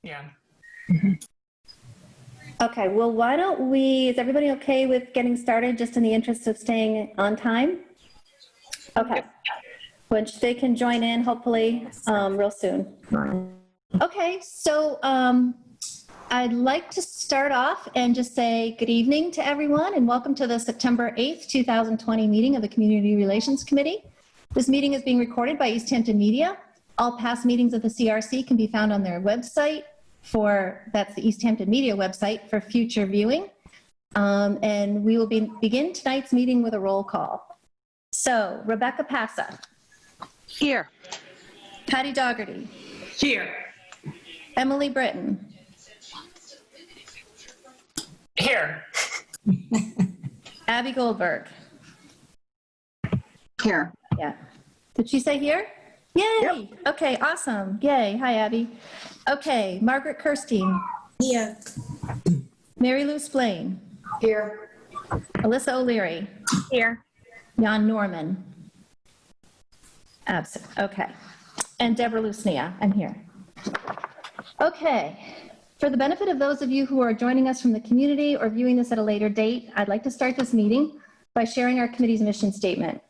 Yeah. Okay, well, why don't we, is everybody okay with getting started just in the interest of staying on time? Okay, which they can join in hopefully real soon. Okay, so I'd like to start off and just say good evening to everyone and welcome to the September 8th, 2020 meeting of the Community Relations Committee. This meeting is being recorded by Easthampton Media. All past meetings of the CRC can be found on their website that's the Easthampton Media website for future viewing. And we will begin tonight's meeting with a roll call. So Rebecca Passa. Here. Patty Dougherty. Here. Emily Britton. Here. Abby Goldberg. Here. Yeah. Did she say here? Yay. Yep. Okay, awesome. Yay. Hi, Abby. Okay, Margaret Kirstein. Here. Mary Lou Splain. Here. Alyssa O'Leary. Here. Jan Norman. Absent. Okay. And Deborah Lucnia. I'm here. Okay. For the benefit of those of you who are joining us from the community or viewing this at a later date, I'd like to start this meeting by sharing our committee's mission statement.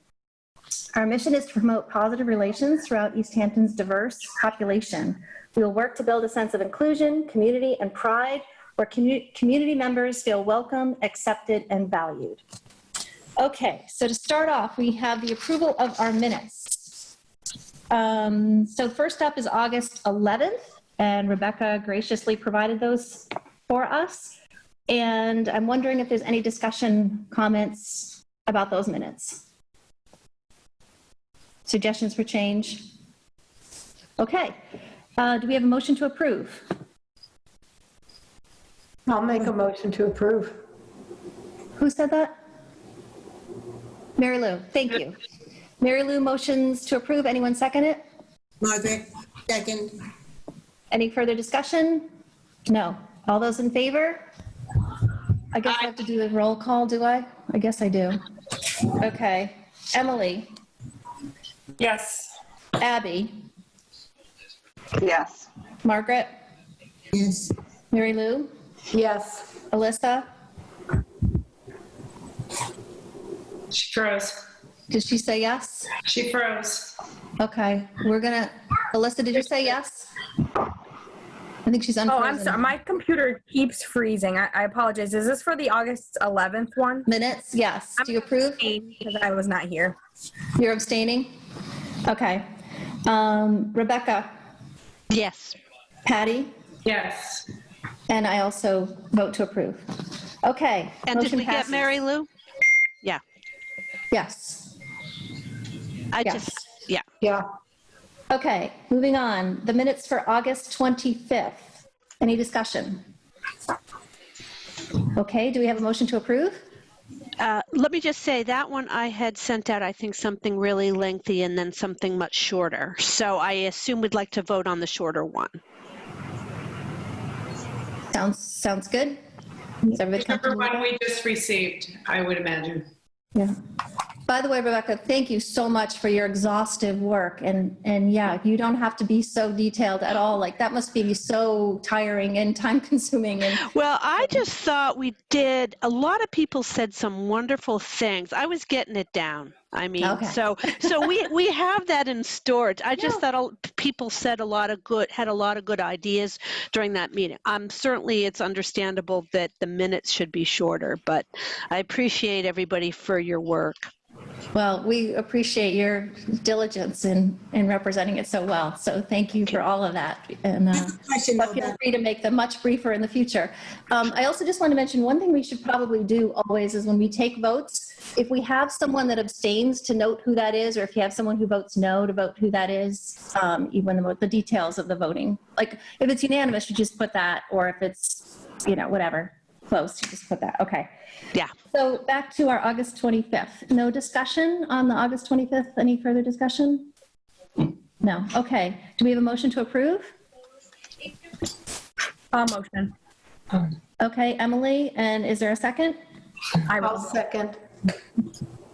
Our mission is to promote positive relations throughout Easthampton's diverse population. We will work to build a sense of inclusion, community, and pride where community members feel welcome, accepted, and valued. Okay, so to start off, we have the approval of our minutes. So first up is August 11th, and Rebecca graciously provided those for us. And I'm wondering if there's any discussion, comments about those minutes. Suggestions for change? Okay. Do we have a motion to approve? I'll make a motion to approve. Who said that? Mary Lou, thank you. Mary Lou motions to approve. Anyone second it? Margaret, second. Any further discussion? No. All those in favor? I guess I have to do a roll call, do I? I guess I do. Okay. Emily? Yes. Abby? Yes. Margaret? Yes. Mary Lou? Yes. Alyssa? She froze. Did she say yes? She froze. Okay, we're gonna, Alyssa, did you say yes? I think she's unfrozen. Oh, I'm sorry. My computer keeps freezing. I apologize. Is this for the August 11th one? Minutes, yes. Do you approve? Because I was not here. You're abstaining? Okay. Rebecca? Yes. Patty? Yes. And I also vote to approve. Okay. And did motion we get passes. Mary Lou? Yeah. Yes. Yes. Yeah. Yeah. Okay, moving on. The minutes for August 25th. Any discussion? Okay, do we have a motion to approve? Let me just say that one I had sent out, I think, something really lengthy and then something much shorter. So I assume we'd like to vote on the shorter one. Sounds good. Is everybody Whichever comfortable with one that? we just received, I would imagine. Yeah. By the way, Rebecca, thank you so much for your exhaustive work. And yeah, you don't have to be so detailed at all. Like that must be so tiring and time consuming. And Well, I just thought we did, a lot of people said some wonderful things. I was getting it down. I mean, Okay. so we have that in storage. I just thought people said had a lot of good ideas during that meeting. Certainly it's understandable that the minutes should be shorter, but I appreciate everybody for your work. well, we appreciate your diligence in representing it so well. So thank you for all of that. And feel free to make them much briefer in the future. I also just want to mention one thing we should probably do always is when we take votes, if we have someone that abstains, to note who that is, or if you have someone who votes no, to vote who that is, even the details of the voting. Like if it's unanimous, you just put that, or if it's, whatever, close, you just put that. Okay. Yeah. So back to our August 25th. No discussion on the August 25th? Any further discussion? No. Okay. Do we have a motion to approve? Motion. Okay, Emily, and is there a second? I'll second.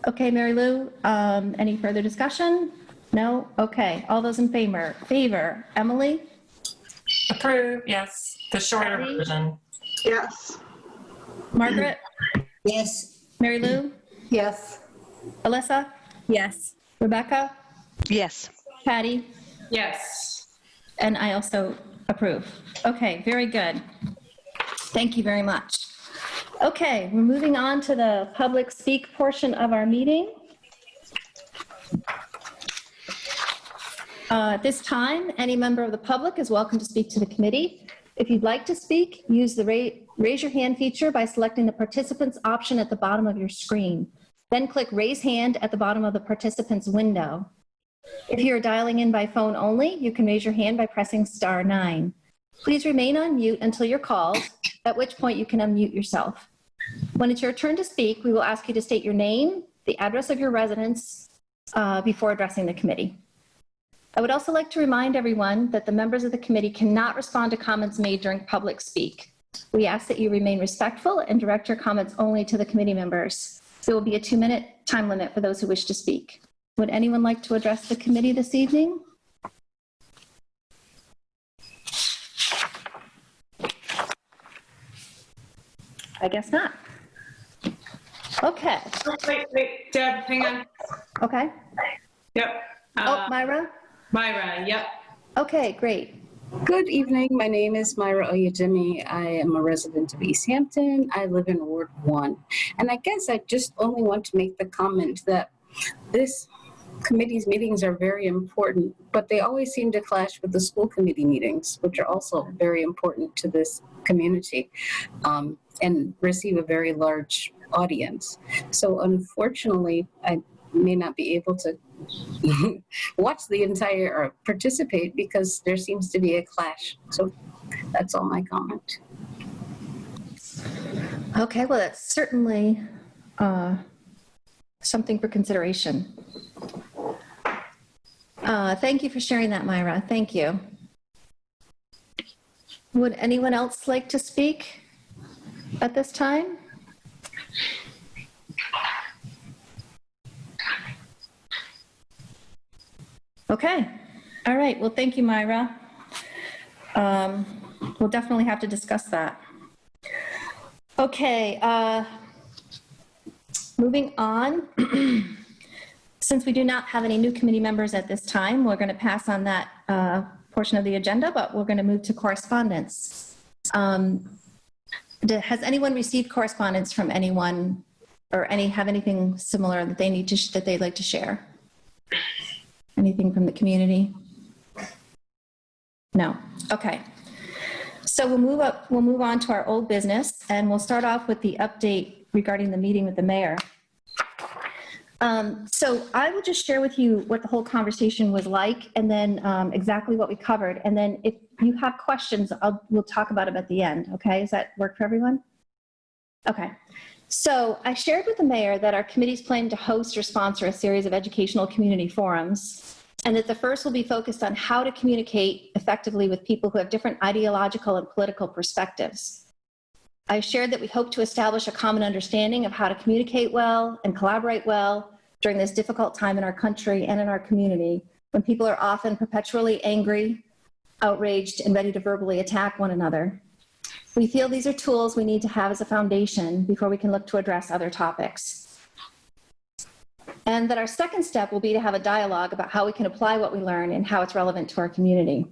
Okay, Mary Lou, any further discussion? No? Okay, all those in favor? Emily? Approve, yes. The shorter Patty? version. Yes. Margaret? Yes. Mary Lou? Yes. Alyssa? Yes. Rebecca? Yes. Patty? Yes. And I also approve. Okay, very good. Thank you very much. Okay, we're moving on to the public speak portion of our meeting. At this time, any member of the public is welcome to speak to the committee. If you'd like to speak, use the raise your hand feature by selecting the participants option at the bottom of your screen. Then click raise hand at the bottom of the participants window. If you are dialing in by phone only, you can raise your hand by pressing *9. Please remain on mute until you're called, at which point you can unmute yourself. When it's your turn to speak, we will ask you to state your name, the address of your residence, before addressing the committee. I would also like to remind everyone that the members of the committee cannot respond to comments made during public speak. We ask that you remain respectful and direct your comments only to the committee members. There will be a 2-minute time limit for those who wish to speak. Would anyone like to address the committee this evening? I guess not. Okay. Oh, wait, Deb, hang on. Okay. Yep. Oh, Myra? Myra, yep. Okay, great. Good evening. My name is Myra Oyedemi. I am a resident of Easthampton. I live in Ward 1. And I guess I just only want to make the comment that this committee's meetings are very important, but they always seem to clash with the school committee meetings, which are also very important to this community and receive a very large audience. So unfortunately, I may not be able to watch the entire or participate because there seems to be a clash. So that's all my comment. Okay, well, that's certainly something for consideration. Thank you for sharing that, Myra. Thank you. Would anyone else like to speak at this time? Okay. All right. Well, thank you, Myra. We'll definitely have to discuss that. Okay. Moving on. Since we do not have any new committee members at this time, we're going to pass on that portion of the agenda, but we're going to move to correspondence. Has anyone received correspondence from anyone or have anything similar that they need to that they'd like to share? Anything from the community? No. Okay. So we'll move on to our old business, and we'll start off with the update regarding the meeting with the mayor. So I will just share with you what the whole conversation was like, and then exactly what we covered. And then if you have questions, we'll talk about them at the end. Okay, does that work for everyone? Okay. So I shared with the mayor that our committee's planning to host or sponsor a series of educational community forums, and that the first will be focused on how to communicate effectively with people who have different ideological and political perspectives. I shared that we hope to establish a common understanding of how to communicate well and collaborate well during this difficult time in our country and in our community, when people are often perpetually angry, outraged, and ready to verbally attack one another. We feel these are tools we need to have as a foundation before we can look to address other topics. And that our second step will be to have a dialogue about how we can apply what we learn and how it's relevant to our community.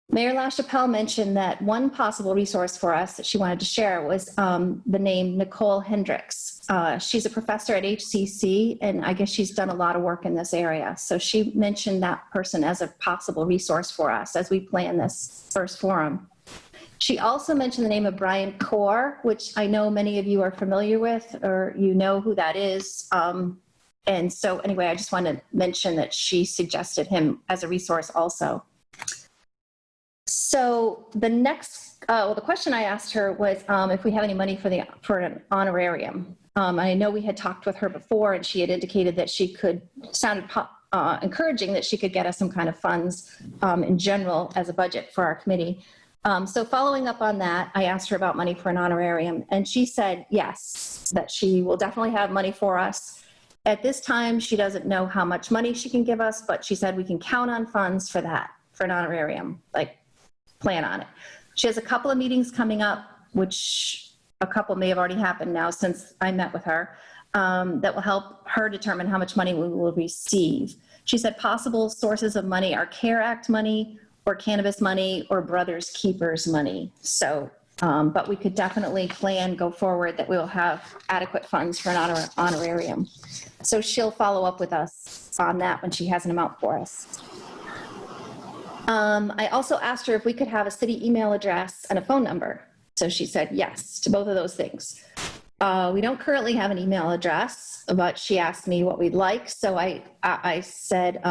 Mayor LaChapelle mentioned that one possible resource for us that she wanted to share was the name Nicole Hendricks. She's a professor at HCC, and I guess she's done a lot of work in this area. So she mentioned that person as a possible resource for us as we plan this first forum. She also mentioned the name of Brian Kaur, which I know many of you are familiar with, or you know who that is. And so anyway, I just wanted to mention that she suggested him as a resource also. So the next, the question I asked her was if we have any money for an honorarium. I know we had talked with her before, and she had indicated that she could, sounded encouraging that she could get us some kind of funds in general as a budget for our committee. So following up on that, I asked her about money for an honorarium, and she said yes, that she will definitely have money for us. At this time, she doesn't know how much money she can give us, but she said we can count on funds for that, for an honorarium. Like, plan on it. She has a couple of meetings coming up, which a couple may have already happened now since I met with her, that will help her determine how much money we will receive. She said possible sources of money are CARE Act money or cannabis money or Brothers Keepers money. So, but we could definitely go forward that we will have adequate funds for an honorarium. So she'll follow up with us on that when she has an amount for us. I also asked her if we could have a city email address and a phone number. So she said yes to both of those things. We don't currently have an email address, but she asked me what we'd like. So I said,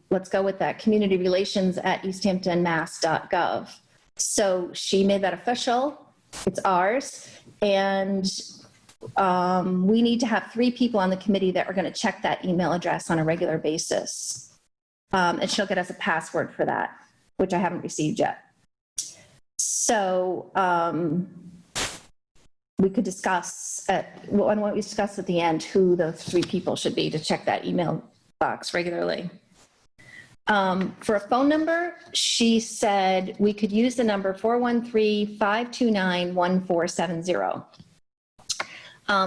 let's go with that, communityrelations@easthamptonmass.gov. So she made that official. It's ours. And we need to have 3 people on the committee that are going to check that email address on a regular basis. And she'll get us a password for that, which I haven't received yet. So we could discuss why don't we discuss at the end who those 3 people should be to check that email box regularly. For a phone number, she said we could use the number 413-529-1470.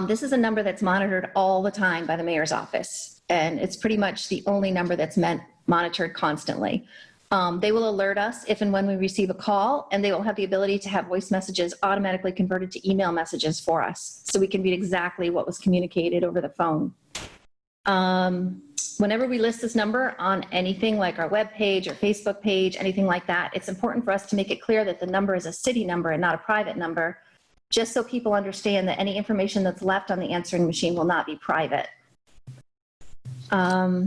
This is a number that's monitored all the time by the mayor's office, and it's pretty much the only number that's monitored constantly. They will alert us if and when we receive a call, and they will have the ability to have voice messages automatically converted to email messages for us, so we can read exactly what was communicated over the phone. Whenever we list this number on anything like our webpage or Facebook page, anything like that, it's important for us to make it clear that the number is a city number and not a private number, just so people understand that any information that's left on the answering machine will not be private. I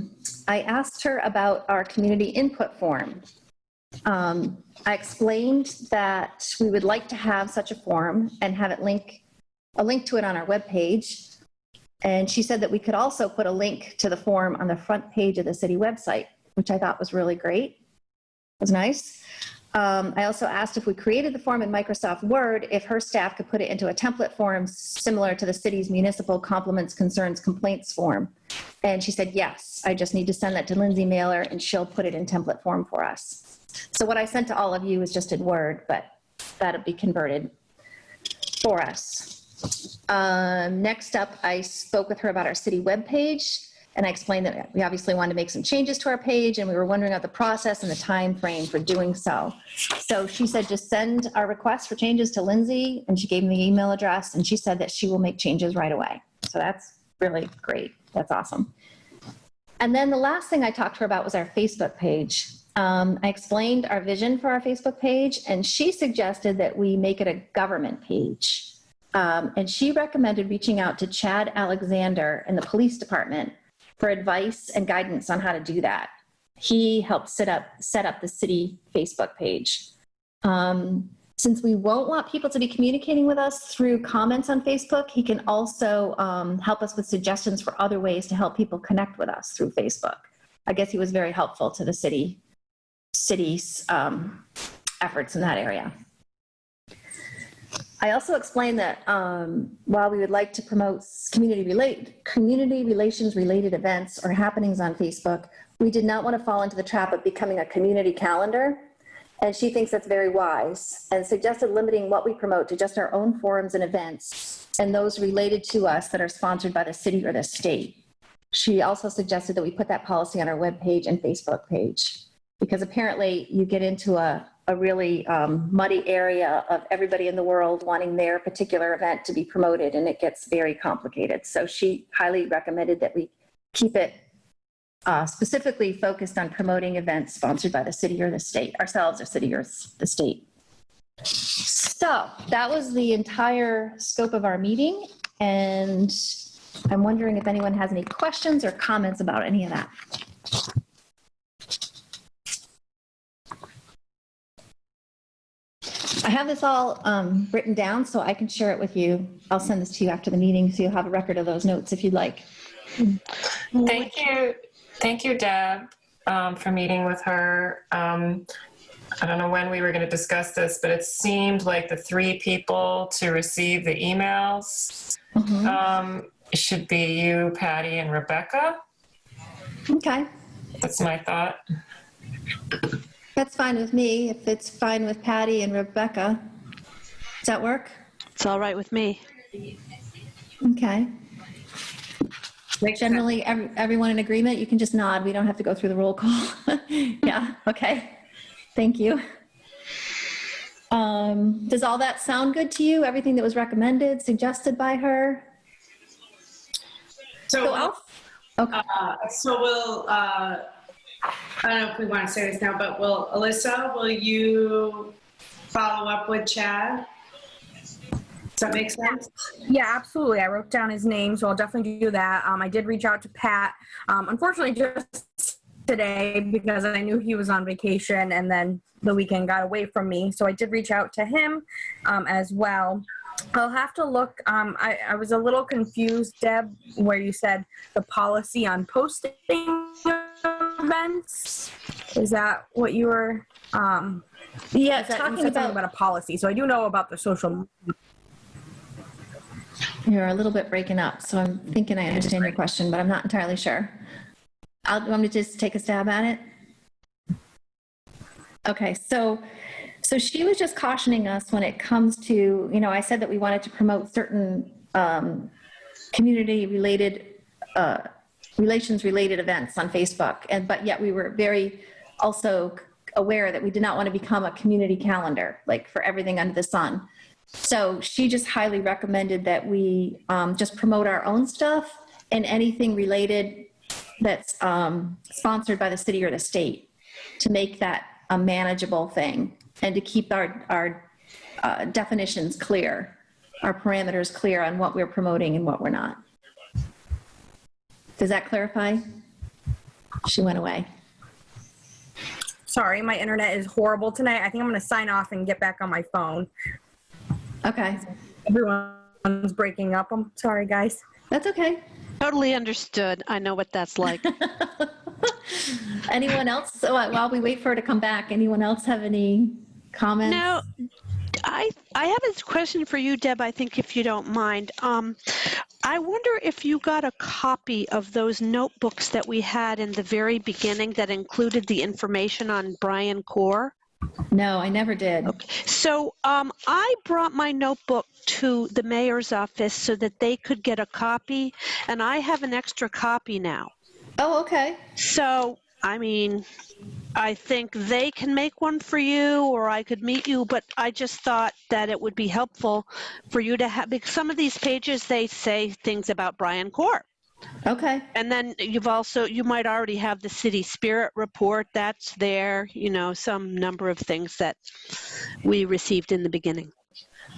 asked her about our community input form. I explained that we would like to have such a form and have it a link to it on our webpage. And she said that we could also put a link to the form on the front page of the city website, which I thought was really great. It was nice. I also asked if we created the form in Microsoft Word, if her staff could put it into a template form similar to the city's municipal compliments, concerns, complaints form. And she said, yes, I just need to send that to Lindsay Mailer and she'll put it in template form for us. So what I sent to all of you is just in Word, but that'll be converted for us. Next up, I spoke with her about our city webpage, and I explained that we obviously wanted to make some changes to our page, and we were wondering about the process and the time frame for doing so. So she said, just send our request for changes to Lindsay, and she gave me the email address, and she said that she will make changes right away. So that's really great. That's awesome. And then the last thing I talked to her about was our Facebook page. I explained our vision for our Facebook page, and she suggested that we make it a government page. And she recommended reaching out to Chad Alexander in the police department for advice and guidance on how to do that. He helped set up the city Facebook page. Since we won't want people to be communicating with us through comments on Facebook, he can also help us with suggestions for other ways to help people connect with us through Facebook. I guess he was very helpful to the city's efforts in that area. I also explained that while we would like to promote community relations related events or happenings on Facebook, we did not want to fall into the trap of becoming a community calendar. And she thinks that's very wise and suggested limiting what we promote to just our own forums and events and those related to us that are sponsored by the city or the state. She also suggested that we put that policy on our webpage and Facebook page, because apparently you get into a really muddy area of everybody in the world wanting their particular event to be promoted, and it gets very complicated. So she highly recommended that we keep it specifically focused on promoting events sponsored by the city or the state, ourselves, or city or the state. So that was the entire scope of our meeting, and I'm wondering if anyone has any questions or comments about any of that. I have this all written down so I can share it with you. I'll send this to you after the meeting so you'll have a record of those notes if you'd like. Thank you. Thank you, Deb, for meeting with her. I don't know when we were going to discuss this, but it seemed like the 3 people to receive the emails should be you, Patty, and Rebecca. Okay. That's my thought. That's fine with me, if it's fine with Patty and Rebecca. Does that work? It's all right with me. Okay. Generally, everyone in agreement? You can just nod. We don't have to go through the roll call. Yeah, okay. Thank you. Does all that sound good to you? Everything that was recommended, suggested by her? So Okay. we'll, I don't know if we want to say this now, but Alyssa, will you follow up with Chad? Does that make sense? Yeah, absolutely. I wrote down his name, so I'll definitely do that. I did reach out to Pat, unfortunately just today because I knew he was on vacation and then the weekend got away from me. So I did reach out to him as well. I'll have to look. I was a little confused, Deb, where you said the policy on posting events. Is that what you were? Yeah, you said talking something about a policy. So I do know about the social. You're a little bit breaking up, so I'm thinking I understand your question, but I'm not entirely sure. You want me to just take a stab at it? Okay, so she was just cautioning us when it comes to, I said that we wanted to promote certain community-related, relations-related events on Facebook, but yet we were very also aware that we did not want to become a community calendar, like for everything under the sun. So she just highly recommended that we just promote our own stuff and anything related that's sponsored by the city or the state to make that a manageable thing and to keep our definitions clear, our parameters clear on what we're promoting and what we're not. Does that clarify? She went away. Sorry, my internet is horrible tonight. I think I'm going to sign off and get back on my phone. Okay. Everyone's breaking up. I'm sorry, guys. That's okay. Totally understood. I know what that's like. Anyone else? So while we wait for her to come back, anyone else have any comments? No, I have a question for you, Deb, I think, if you don't mind. I wonder if you got a copy of those notebooks that we had in the very beginning that included the information on Brian Corr? No, I never did. Okay. So I brought my notebook to the mayor's office so that they could get a copy, and I have an extra copy now. Oh, okay. So, I mean, I think they can make one for you, or I could meet you, but I just thought that it would be helpful for you to have, because some of these pages, they say things about Brian Corr. Okay. And then you might already have the city spirit report that's there, some number of things that we received in the beginning.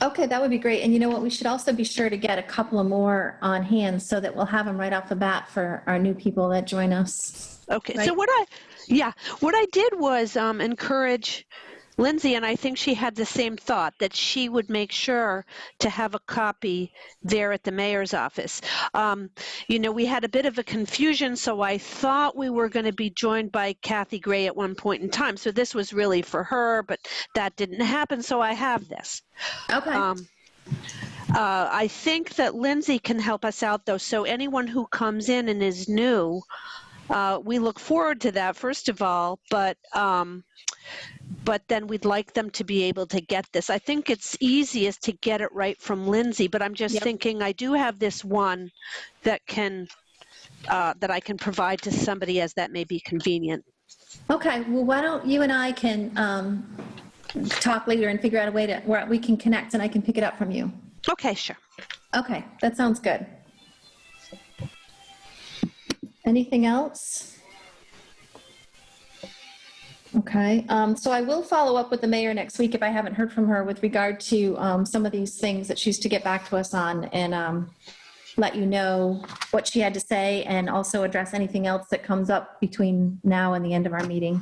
Okay, that would be great. And you know what? We should also be sure to get a couple of more on hand so that we'll have them right off the bat for our new people that join us. Okay. Right? So what I did was encourage Lindsay, and I think she had the same thought, that she would make sure to have a copy there at the mayor's office. We had a bit of a confusion, so I thought we were going to be joined by Kathy Gray at one point in time. So this was really for her, but that didn't happen, so I have this. Okay. I think that Lindsay can help us out, though, so anyone who comes in and is new, we look forward to that, first of all, but then we'd like them to be able to get this. I think it's easiest to get it right from Lindsay, but I'm just thinking I do have this one that that I can provide to somebody as that may be convenient. Okay. Well, why don't you and I can talk later and figure out a way where we can connect and I can pick it up from you. Okay, sure. Okay, that sounds good. Anything else? Okay, so I will follow up with the mayor next week if I haven't heard from her with regard to some of these things that she's to get back to us on, and let you know what she had to say and also address anything else that comes up between now and the end of our meeting.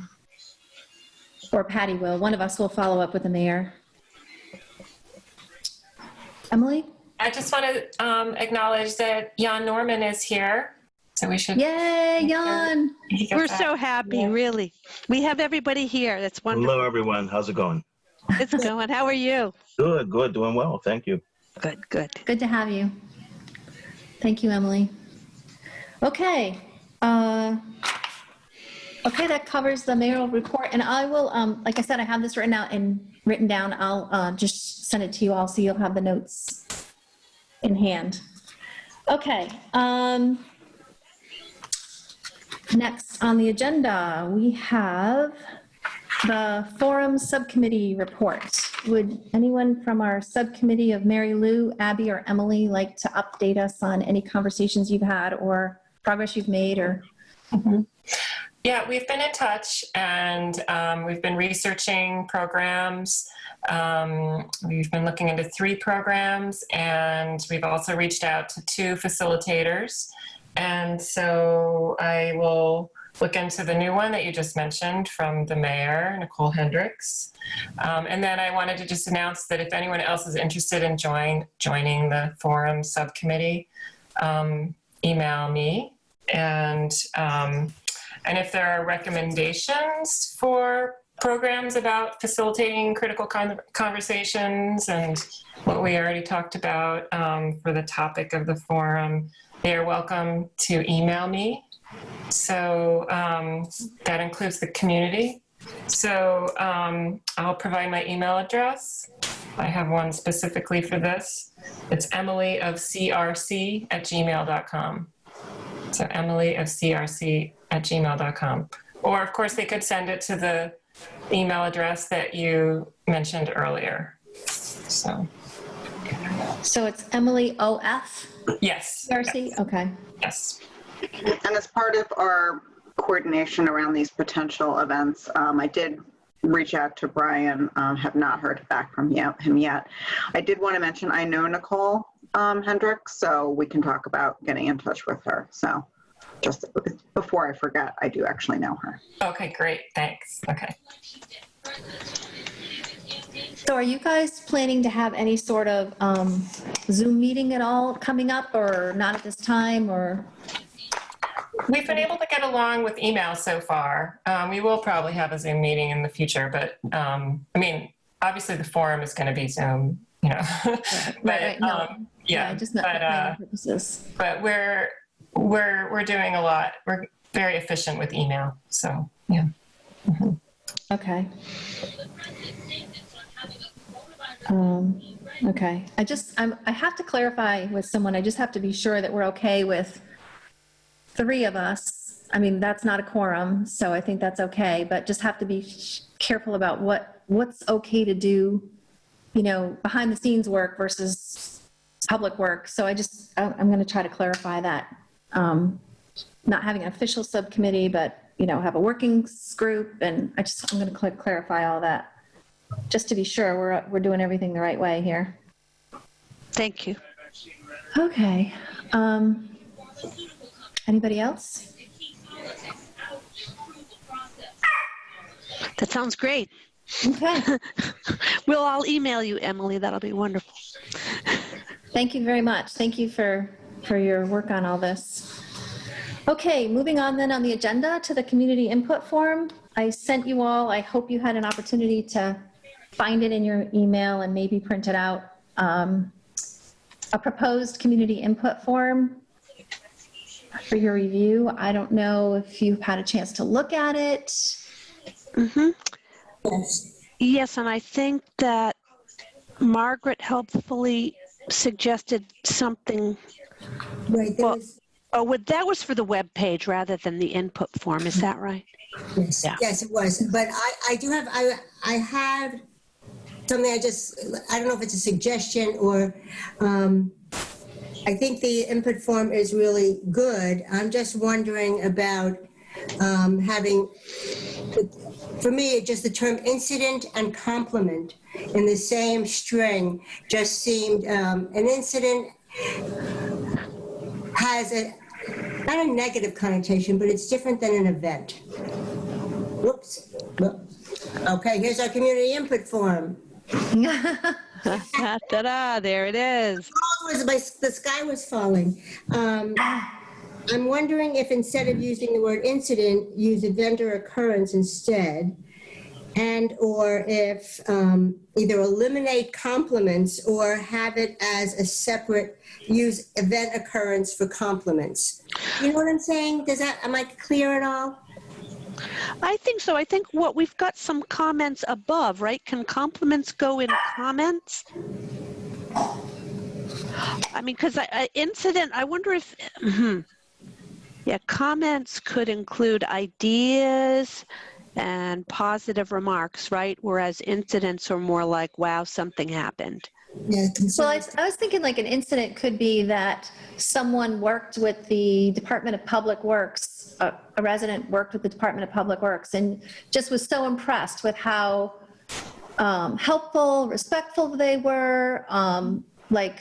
Or Patty will. One of us will follow up with the mayor. Emily? I just want to acknowledge that Jan Norman is here. So we should. Yay, Jan! We're so happy, really. We have everybody here. That's wonderful. Hello, everyone. How's it going? It's going. How are you? Good, good. Doing well. Thank you. Good, good. Good to have you. Thank you, Emily. Okay. Okay, that covers the mayoral report, and I will, like I said, I have this written out and written down. I'll just send it to you all so you'll have the notes in hand. Okay. Next on the agenda, we have the forum subcommittee report. Would anyone from our subcommittee of Mary Lou, Abby, or Emily like to update us on any conversations you've had or progress you've made? Or Yeah, we've been in touch, and we've been researching programs. We've been looking into 3 programs, and we've also reached out to 2 facilitators. And so I will look into the new one that you just mentioned from the mayor, Nicole Hendricks. And then I wanted to just announce that if anyone else is interested in joining the forum subcommittee, email me. And if there are recommendations for programs about facilitating critical conversations and what we already talked about for the topic of the forum, they are welcome to email me. So that includes the community. So I'll provide my email address. I have one specifically for this. It's emilyofcrc@gmail.com. So emilyofcrc@gmail.com. Or of course they could send it to the email address that you mentioned earlier. So it's Emily OF? Yes. CRC? Yes. Okay. Yes. And as part of our coordination around these potential events, I did reach out to Brian, have not heard back from him yet. I did want to mention, I know Nicole Hendricks, so we can talk about getting in touch with her. So just before I forget, I do actually know her. Okay, great. Thanks. Okay. So are you guys planning to have any sort of Zoom meeting at all coming up, or not at this time, or? We've been able to get along with email so far. We will probably have a Zoom meeting in the future, but I mean, obviously the forum is going to be Zoom, you know. Right. No. Yeah, just not for planning purposes. But we're doing a lot. We're very efficient with email, so yeah. Mm-hmm. Okay. Okay. I have to clarify with someone. I just have to be sure that we're okay with 3 of us. I mean, that's not a quorum, so I think that's okay, but just have to be careful about what's okay to do, you know, behind the scenes work versus public work. So I'm going to try to clarify that. Not having an official subcommittee, but, you know, have a working group, and I'm going to clarify all that just to be sure we're doing everything the right way here. Thank you. Okay. Anybody else? That sounds great. Okay. We'll all email you, Emily. That'll be wonderful. Thank you very much. Thank you for your work on all this. Okay, moving on then on the agenda to the community input form. I sent you all, I hope you had an opportunity to find it in your email and maybe print it out. A proposed community input form for your review. I don't know if you've had a chance to look at it. Mm-hmm. Yes. Yes, and I think that Margaret helpfully suggested something. Right, That was for the web page rather than the input form. Is that right? yes, Yeah. yes, it was. But I do have, I have something I don't know if it's a suggestion or, I think the input form is really good. I'm just wondering about having, for me, just the term incident and complement in the same string just seemed, an incident has not a negative connotation, but it's different than an event. Whoops. Okay, here's our community input form. Ta-da, there it is. The sky was falling. I'm wondering if instead of using the word incident, use event or occurrence instead, and or if either eliminate complements or have it as a separate, use event occurrence for complements. You know what I'm saying? Am I clear at all? I think so. I think what we've got some comments above, right? Can compliments go in comments? I mean, because incident, I wonder if, yeah, comments could include ideas and positive remarks, right? Whereas incidents are more like, wow, something happened. Yeah, Well, I was thinking like an incident could be that someone worked with the Department of Public Works, a resident worked with the Department of Public Works and just was so impressed with how helpful, respectful they were, like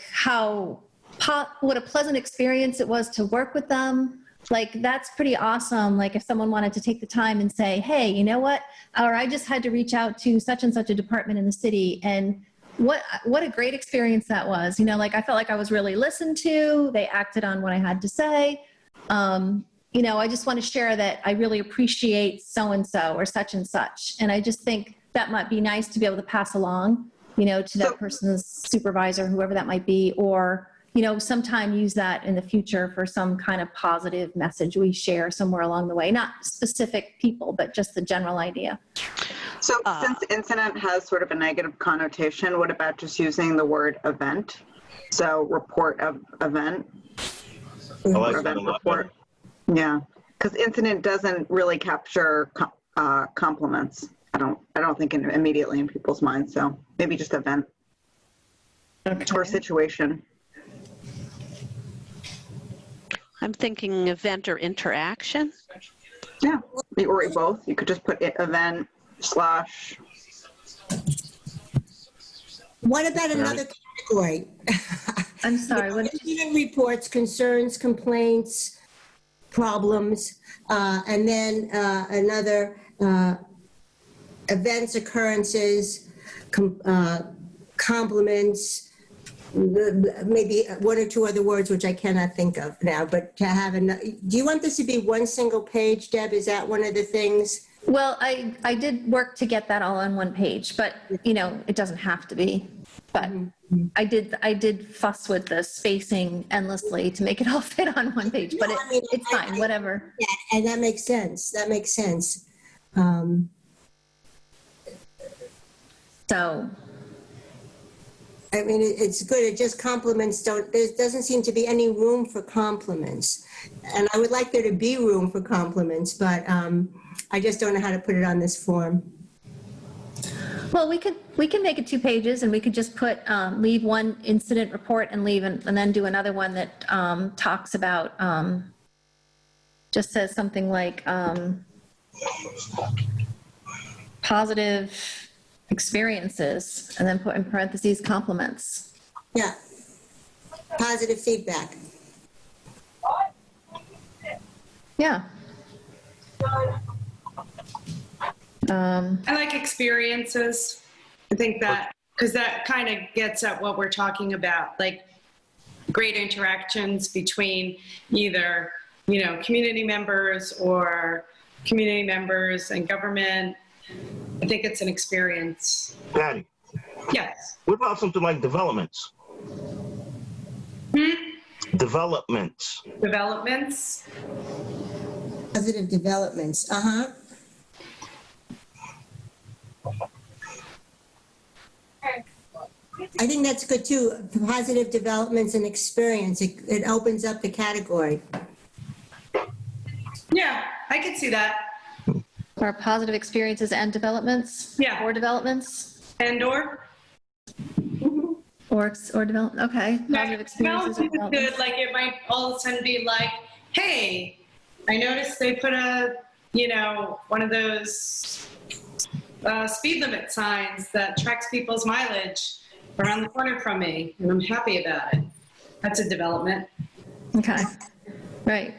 what a pleasant experience it was to work with them. Like, that's pretty awesome. Like, if someone wanted to take the time and say, hey, you know what? Or I just had to reach out to such and such a department in the city, and what a great experience that was. You know, like, I felt like I was really listened to. They acted on what I had to say. You know, I just want to share that I really appreciate so-and-so or such and such. And I just think that might be nice to be able to pass along, you know, to that person's supervisor, whoever that might be, or, you know, sometime use that in the future for some kind of positive message we share somewhere along the way. Not specific people, but just the general idea. So since incident has sort of a negative connotation, what about just using the word event? So report of event. I like that a lot better. Yeah, because incident doesn't really capture compliments. I don't think immediately in people's minds. So maybe just event or situation. I'm thinking event or interaction. Yeah, or both. You could just put event / What about another category? I'm sorry. What? Incident reports, concerns, complaints, problems, and then another events, occurrences, compliments, maybe one or two other words which I cannot think of now. But to have do you want this to be one single page, Deb? Is that one of the things? Well, I did work to get that all on one page, but, you know, it doesn't have to be. But I did fuss with the spacing endlessly to make it all fit on one page, but it's fine, whatever. Yeah, and that makes sense. That makes sense. So. I mean, it's good. It just compliments there doesn't seem to be any room for compliments. And I would like there to be room for compliments, but I just don't know how to put it on this form. Well, we can make it 2 pages, and we could just put leave one incident report and and then do another one that talks about just says something like positive experiences, and then put in parentheses compliments. Yeah, positive feedback. Yeah. I like experiences. I think that, because that kind of gets at what we're talking about, like great interactions between either, you know, community members and government. I think it's an experience. Patty. Yes. What about something like developments? Developments. Developments. Positive developments. Uh-huh. I think that's good too. Positive developments and experience. It opens up the category. Yeah, I could see that. Or positive experiences and developments? Yeah. Or developments? And/or? Or development, okay. Positive experiences or Development is developments. good. Like, it might all of a sudden be like, hey, I noticed they put one of those speed limit signs that tracks people's mileage around the corner from me, and I'm happy about it. That's a development. Okay, right.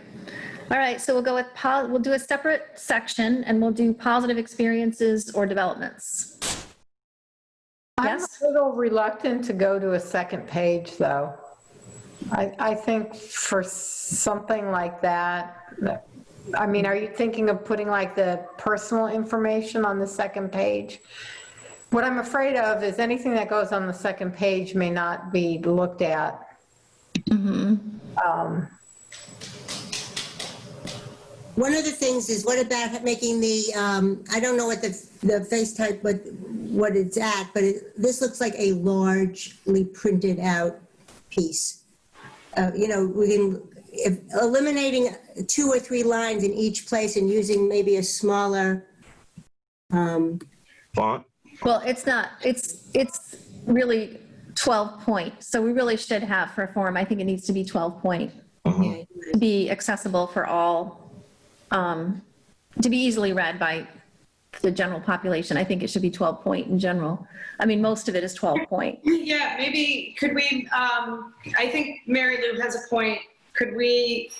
All right, so we'll go with, we'll do a separate section, and we'll do positive experiences or developments. Yes? I'm a little reluctant to go to a second page, though. I think for something like that, I mean, are you thinking of putting like the personal information on the second page? What I'm afraid of is anything that goes on the second page may not be looked at. One of the things is, what about making the, I don't know what the face type, what it's at, but this looks like a largely printed out piece. We can, eliminating 2 or 3 lines in each place and using maybe a smaller, Font? Well, it's not, it's really 12 point. So we really should have for a form, I think it needs to be 12 point to be accessible for all, to be easily read by the general population. I think it should be 12 point in general. I mean, most of it is 12 point. Yeah, maybe could we, I think Mary Lou has a point. Could we,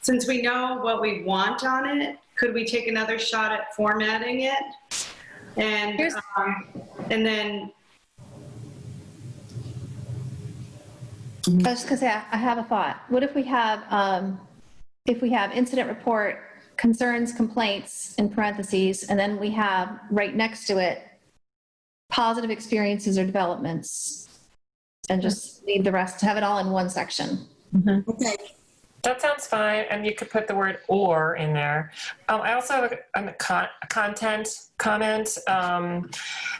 since we know what we want on it, could we take another shot at formatting it? And then. I was just gonna say, I have a thought. What if we have incident report, concerns, complaints in parentheses, and then we have right next to it, positive experiences or developments, and just leave the rest, have it all in one section. okay. That sounds fine, and you could put the word "or" in there. I also have a content comment.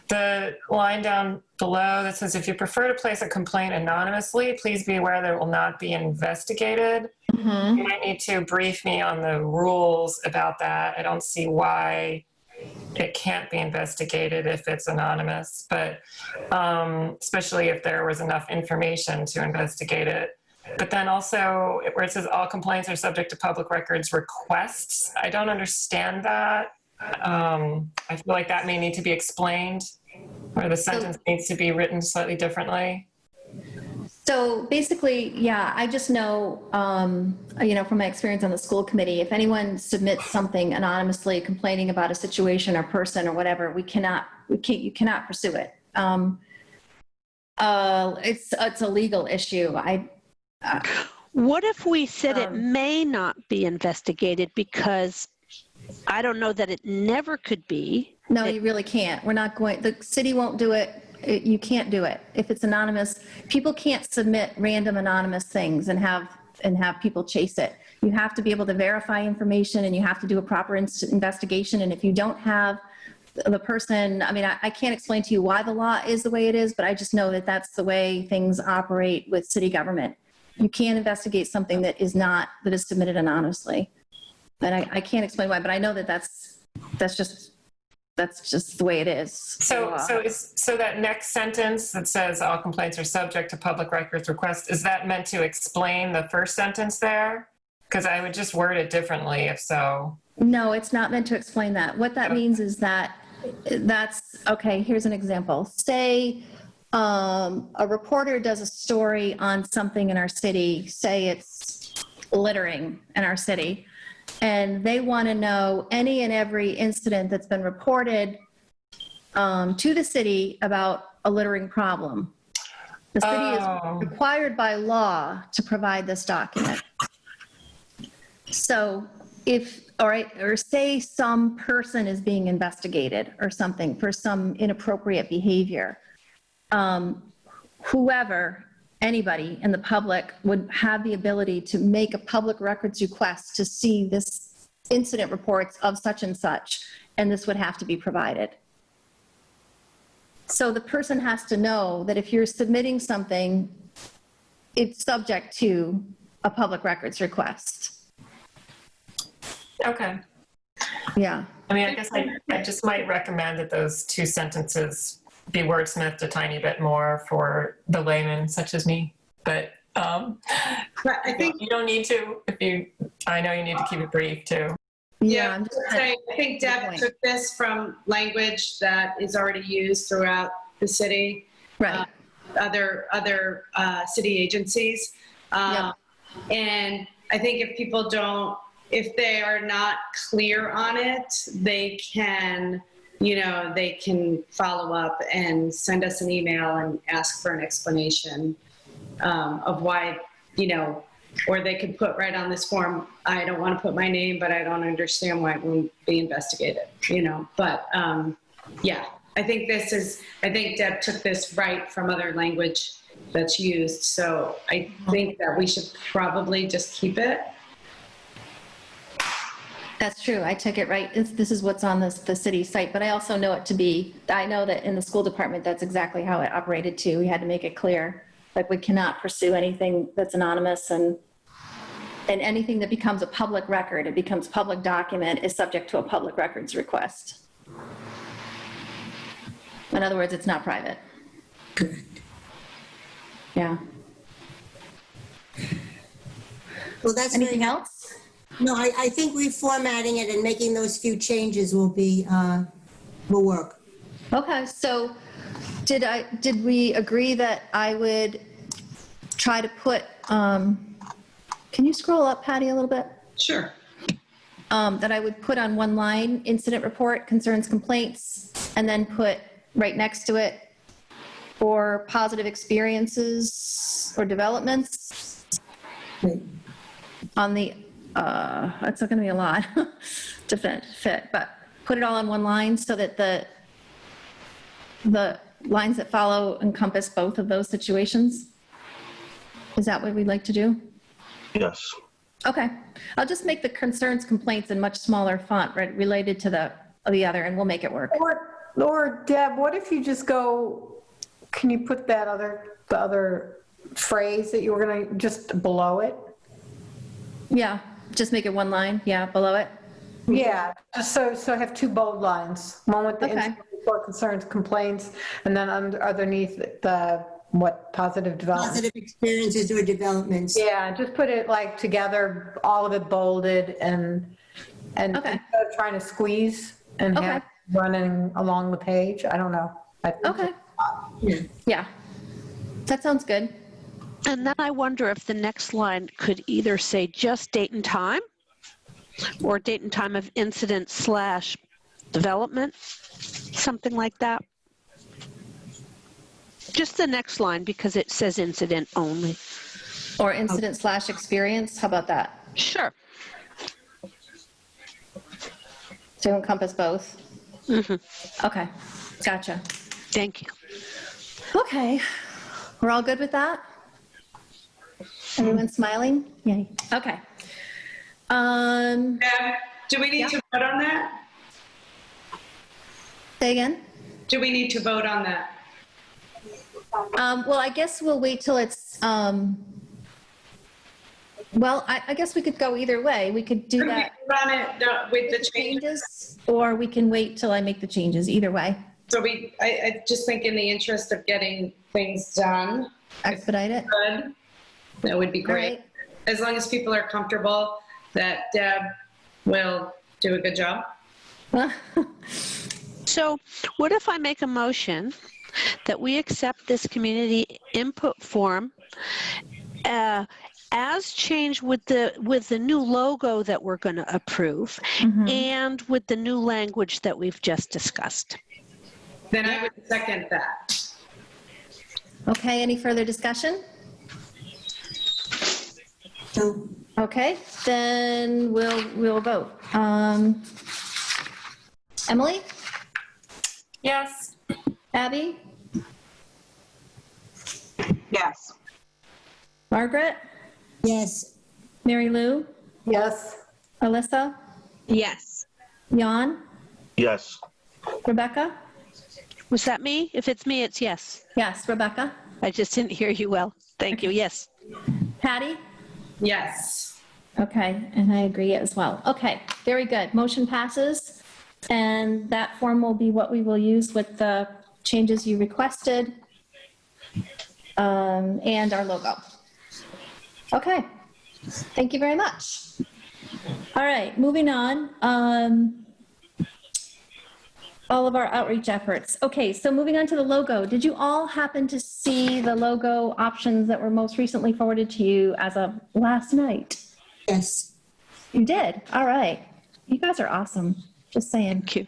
The line down below that says, "If you prefer to place a complaint anonymously, please be aware that it will not be investigated." You might need to brief me on the rules about that. I don't see why it can't be investigated if it's anonymous, but especially if there was enough information to investigate it. But then also where it says all complaints are subject to public records requests, I don't understand that. I feel like that may need to be explained, or the sentence needs to be written slightly differently. So basically, yeah, I just know, from my experience on the school committee, if anyone submits something anonymously complaining about a situation or person or whatever, you cannot pursue it. It's a legal issue. What if we said it may not be investigated because I don't know that it never could be? No, you really can't. We're not going, the city won't do it. You can't do it. If it's anonymous, people can't submit random anonymous things and have people chase it. You have to be able to verify information, and you have to do a proper investigation. And if you don't have the person, I mean, I can't explain to you why the law is the way it is, but I just know that that's the way things operate with city government. You can't investigate something that is submitted anonymously. And I can't explain why, but I know that that's just the way it is. So that next sentence that says all complaints are subject to public records request, is that meant to explain the first sentence there? Because I would just word it differently if so. No, it's not meant to explain that. What that means is okay, here's an example. Say a reporter does a story on something in our city, say it's littering in our city, and they want to know any and every incident that's been reported to the city about a littering problem. The city is required by law to provide this document. So or say some person is being investigated or something for some inappropriate behavior. Anybody in the public would have the ability to make a public records request to see this incident reports of such and such, and this would have to be provided. So the person has to know that if you're submitting something, it's subject to a public records request. Okay. Yeah. I mean, I guess I just might recommend that those 2 sentences be wordsmithed a tiny bit more for the layman such as me, but I think you don't need to. I know you need to keep it brief too. Yeah, I think Deb took this from language that is already used throughout the city, right? Other city agencies, and I think if they are not clear on it, they can follow up and send us an email and ask for an explanation of why, or they could put right on this form, I don't want to put my name, but I don't understand why it won't be investigated, but yeah, I think Deb took this right from other language that's used. So I think that we should probably just keep it. That's true. I took it right. This is what's on the city site, but I also know it to be, I know that in the school department, that's exactly how it operated too. We had to make it clear, like we cannot pursue anything that's anonymous, and anything that becomes a public record, it becomes public document, is subject to a public records request. In other words, it's not private. Correct. Yeah. Well, that's Anything very, else? no, I think reformatting it and making those few changes will work. Okay, so did we agree that I would try to put, can you scroll up, Patty, a little bit? Sure. That I would put on one line, incident report, concerns, complaints, and then put right next to it, or positive experiences or developments Right. on the, that's not gonna be a lot to fit, but put it all on one line so that the lines that follow encompass both of those situations. Is that what we'd like to do? Yes. Okay, I'll just make the concerns, complaints in much smaller font, right, related to the other, and we'll make it work. Or Deb, what if you just go, can you put that the other phrase that you were gonna, just below it? Yeah, just make it one line, yeah, below it. Yeah, just so I have two bold lines, one with the Okay. incident report, concerns, complaints, and then underneath the, what, positive development. Positive experiences or developments. Yeah, just put it like together, all of it bolded, and Okay. instead of trying to squeeze and Okay. have running along the page, I don't know. Okay, yeah, that sounds good. And then I wonder if the next line could either say just date and time, or date and time of incident / development, something like that. Just the next line, because it says incident only. Or incident / experience, how about that? Sure. To encompass both? Mm-hmm. Okay, gotcha. Thank you. Okay, we're all good with that? Everyone smiling? Yay, okay. Deb, do we need to vote on that? Say again? Do we need to vote on that? Well, I guess we'll wait till it's, well, I guess we could go either way. We could do that Run it with the changes. changes, or we can wait till I make the changes, either way. So I just think in the interest of getting things done, Expedite it. good, that would be All great. right. As long as people are comfortable that Deb will do a good job. So what if I make a motion that we accept this community input form as changed with the new logo that we're going to approve, and with the new language that we've just discussed? Then I would second that. Okay, any further discussion? So, Okay, then we'll vote. Emily? Yes. Abby? Yes. Margaret? yes, Mary Lou? Yes, Alyssa? Yes. Jan? Yes. Rebecca? Was that me? If it's me, it's yes. Yes, Rebecca? I just didn't hear you well. Thank you. Yes. Patty? Yes. Okay, and I agree as well. Okay, very good. Motion passes, and that form will be what we will use with the changes you requested, and our logo. Okay, thank you very much. All right, moving on. All of our outreach efforts. Okay, so moving on to the logo. Did you all happen to see the logo options that were most recently forwarded to you as of last night? yes. You did? All right. You guys are awesome. Just saying. Thank you.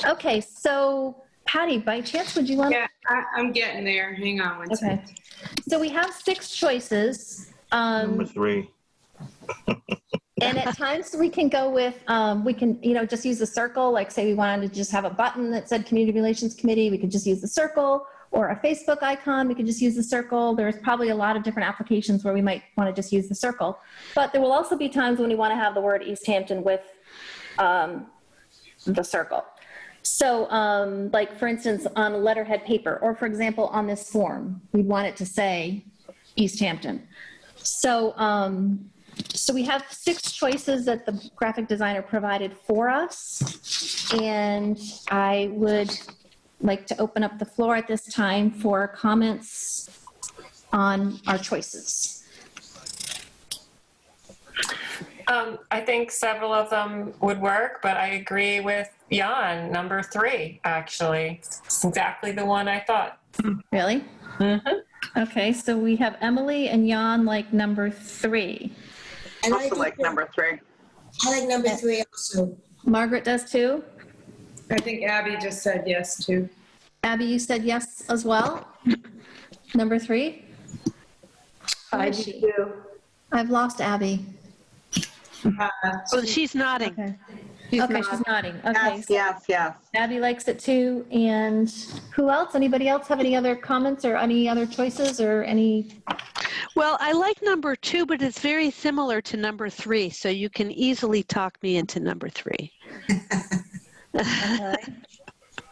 Okay, so Patty, by chance, would you want? Yeah, I'm getting there. Hang on one Okay. second. So we have 6 choices. Number 3. And at times we can go with, we can, just use the circle, like say we wanted to just have a button that said Community Relations Committee, we could just use the circle, or a Facebook icon, we could just use the circle. There's probably a lot of different applications where we might want to just use the circle. But there will also be times when we want to have the word Easthampton with the circle. So like for instance, on a letterhead paper, or for example, on this form, we'd want it to say Easthampton. So, so we have 6 choices that the graphic designer provided for us. And I would like to open up the floor at this time for comments on our choices. I think several of them would work, but I agree with Jan, number 3, actually. It's exactly the one I thought. Really? Mm-hmm. Okay, so we have Emily and Jan like number 3. I also like number 3. I like number 3 also. Margaret does too? I think Abby just said yes too. Abby, you said yes as well? Number 3? I do too. I've lost Abby. Oh, she's nodding. Okay. She's nodding. Okay. Yes, yes, yes. Abby likes it too. And who else? Anybody else have any other comments or any other choices or any? Well, I like number 2, but it's very similar to number 3, so you can easily talk me into number 3. Okay.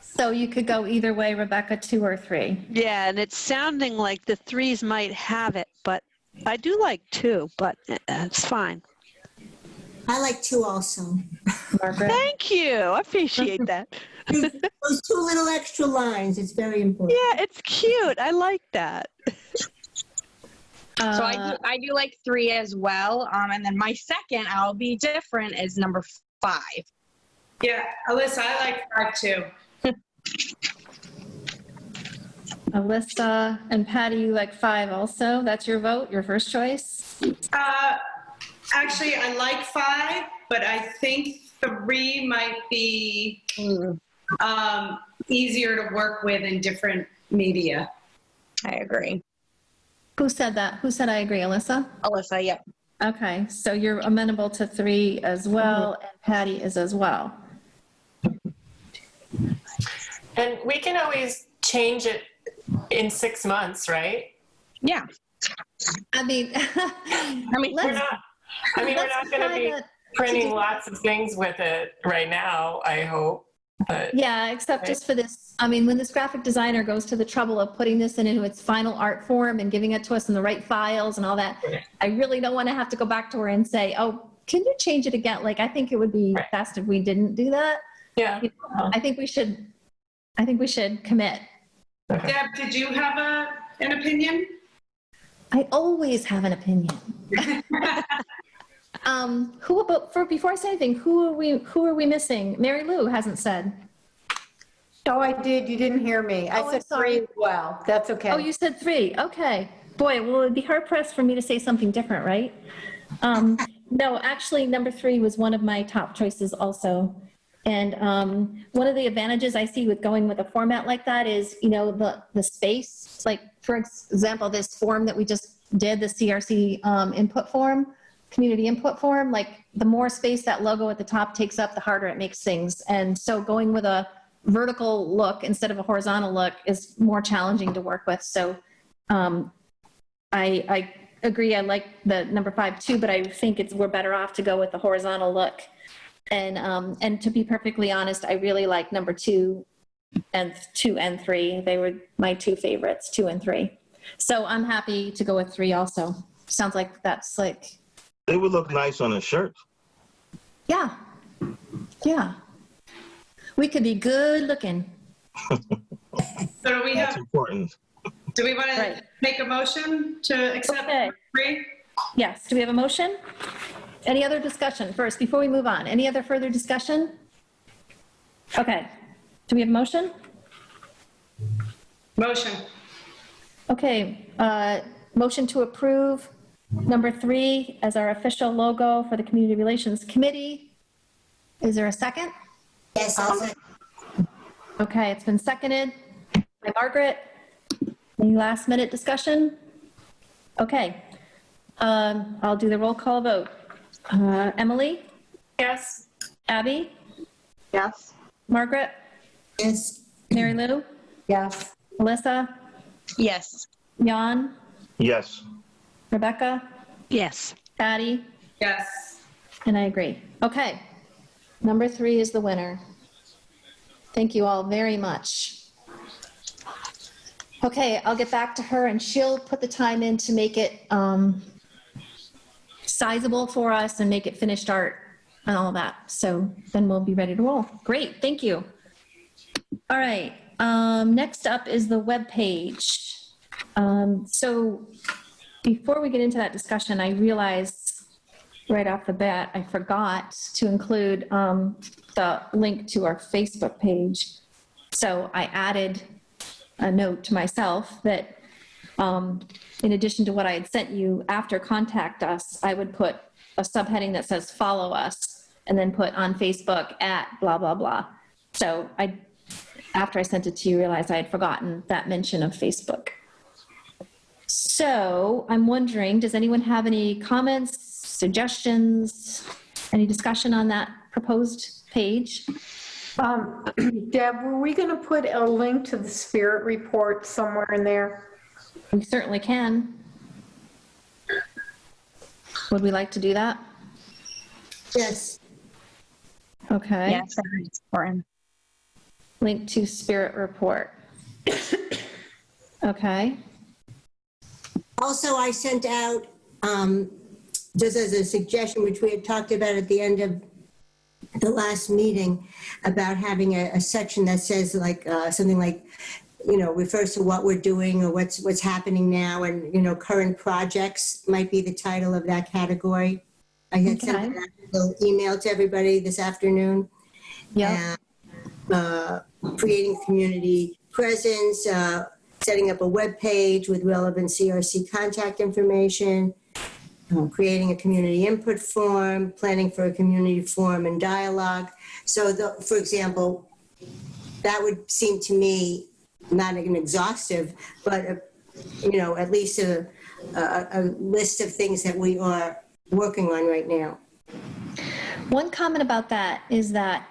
So you could go either way, Rebecca, 2 or 3. Yeah, and it's sounding like the 3s might have it, but I do like 2, but it's fine. I like 2 also. Margaret? Thank you. I appreciate that. Those 2 little extra lines, it's very important. Yeah, it's cute. I like that. So I do like 3 as well. And then my second, I'll be different, is number 5. Yeah, Alyssa, I like 5 too. Alyssa and Patty, you like 5 also? That's your vote, your first choice? Actually, I like 5, but I think 3 might be easier to work with in different media. I agree. Who said that? Who said I agree, Alyssa? Alyssa, yep. Okay, so you're amenable to 3 as well, and Patty is as well. And we can always change it in 6 months, right? Yeah. I mean, We're not going to be printing lots of things with it right now, I hope. But, yeah, except just for this. I mean, when this graphic designer goes to the trouble of putting this into its final art form and giving it to us in the right files and all that, I really don't want to have to go back to her and say, oh, can you change it again? Like, I think it would be best if we didn't do that. Yeah. You know, I think we should commit. Okay. Deb, did you have an opinion? I always have an opinion. Before I say anything, who are we missing? Mary Lou hasn't said. Oh, I did. You didn't hear me. I said 3 as well. That's okay. Oh, you said 3. Okay. Boy, well, it'd be hard pressed for me to say something different, right? No, actually, number 3 was one of my top choices also. And one of the advantages I see with going with a format like that is, you know, the space. Like, for example, this form that we just did, the CRC input form, community input form, like the more space that logo at the top takes up, the harder it makes things. And so going with a vertical look instead of a horizontal look is more challenging to work with. So I agree. I like the number 5 too, but I think we're better off to go with the horizontal look. And to be perfectly honest, I really like number 2 and 3. They were my 2 favorites, 2 and 3. So I'm happy to go with 3 also. Sounds like that's like. They would look nice on a shirt. Yeah. Yeah. We could be good looking. So do we That's have, important. do we want to make a motion to accept Okay. 3? Yes. Do we have a motion? Any other discussion first before we move on? Any other further discussion? Okay. Do we have a motion? Motion. Okay. Motion to approve number 3 as our official logo for the Community Relations Committee. Is there a second? Yes, I'll say. Okay, it's been seconded by Margaret. Any last minute discussion? Okay. I'll do the roll call vote. Emily? Yes. Abby? Yes. Margaret? Yes. Mary Lou? Yes. Alyssa? Yes. Jan? Yes. Rebecca? Yes. Patty? Yes. And I agree. Okay. Number 3 is the winner. Thank you all very much. Okay, I'll get back to her and she'll put the time in to make it sizable for us and make it finished art and all that. So then we'll be ready to roll. Great, thank you. All right, next up is the web page. So before we get into that discussion, I realized right off the bat, I forgot to include the link to our Facebook page. So I added a note to myself that in addition to what I had sent you after contact us, I would put a subheading that says follow us and then put on Facebook at blah, blah, blah. So after I sent it to you, realized I had forgotten that mention of Facebook. So I'm wondering, does anyone have any comments, suggestions, any discussion on that proposed page? Deb, were we going to put a link to the spirit report somewhere in there? We certainly can. Would we like to do that? Yes. Okay. Yes, that's important. Link to spirit report. Okay. Also, I sent out, just as a suggestion, which we had talked about at the end of the last meeting, about having a section that says like something like, refers to what we're doing or what's happening now, and current projects might be the title of that category. I had sent that little email to everybody this afternoon. Yeah. Creating community presence, setting up a web page with relevant CRC contact information, creating a community input form, planning for a community forum and dialogue. So, for example, that would seem to me not an exhaustive, but at least a list of things that we are working on right now. One comment about that is that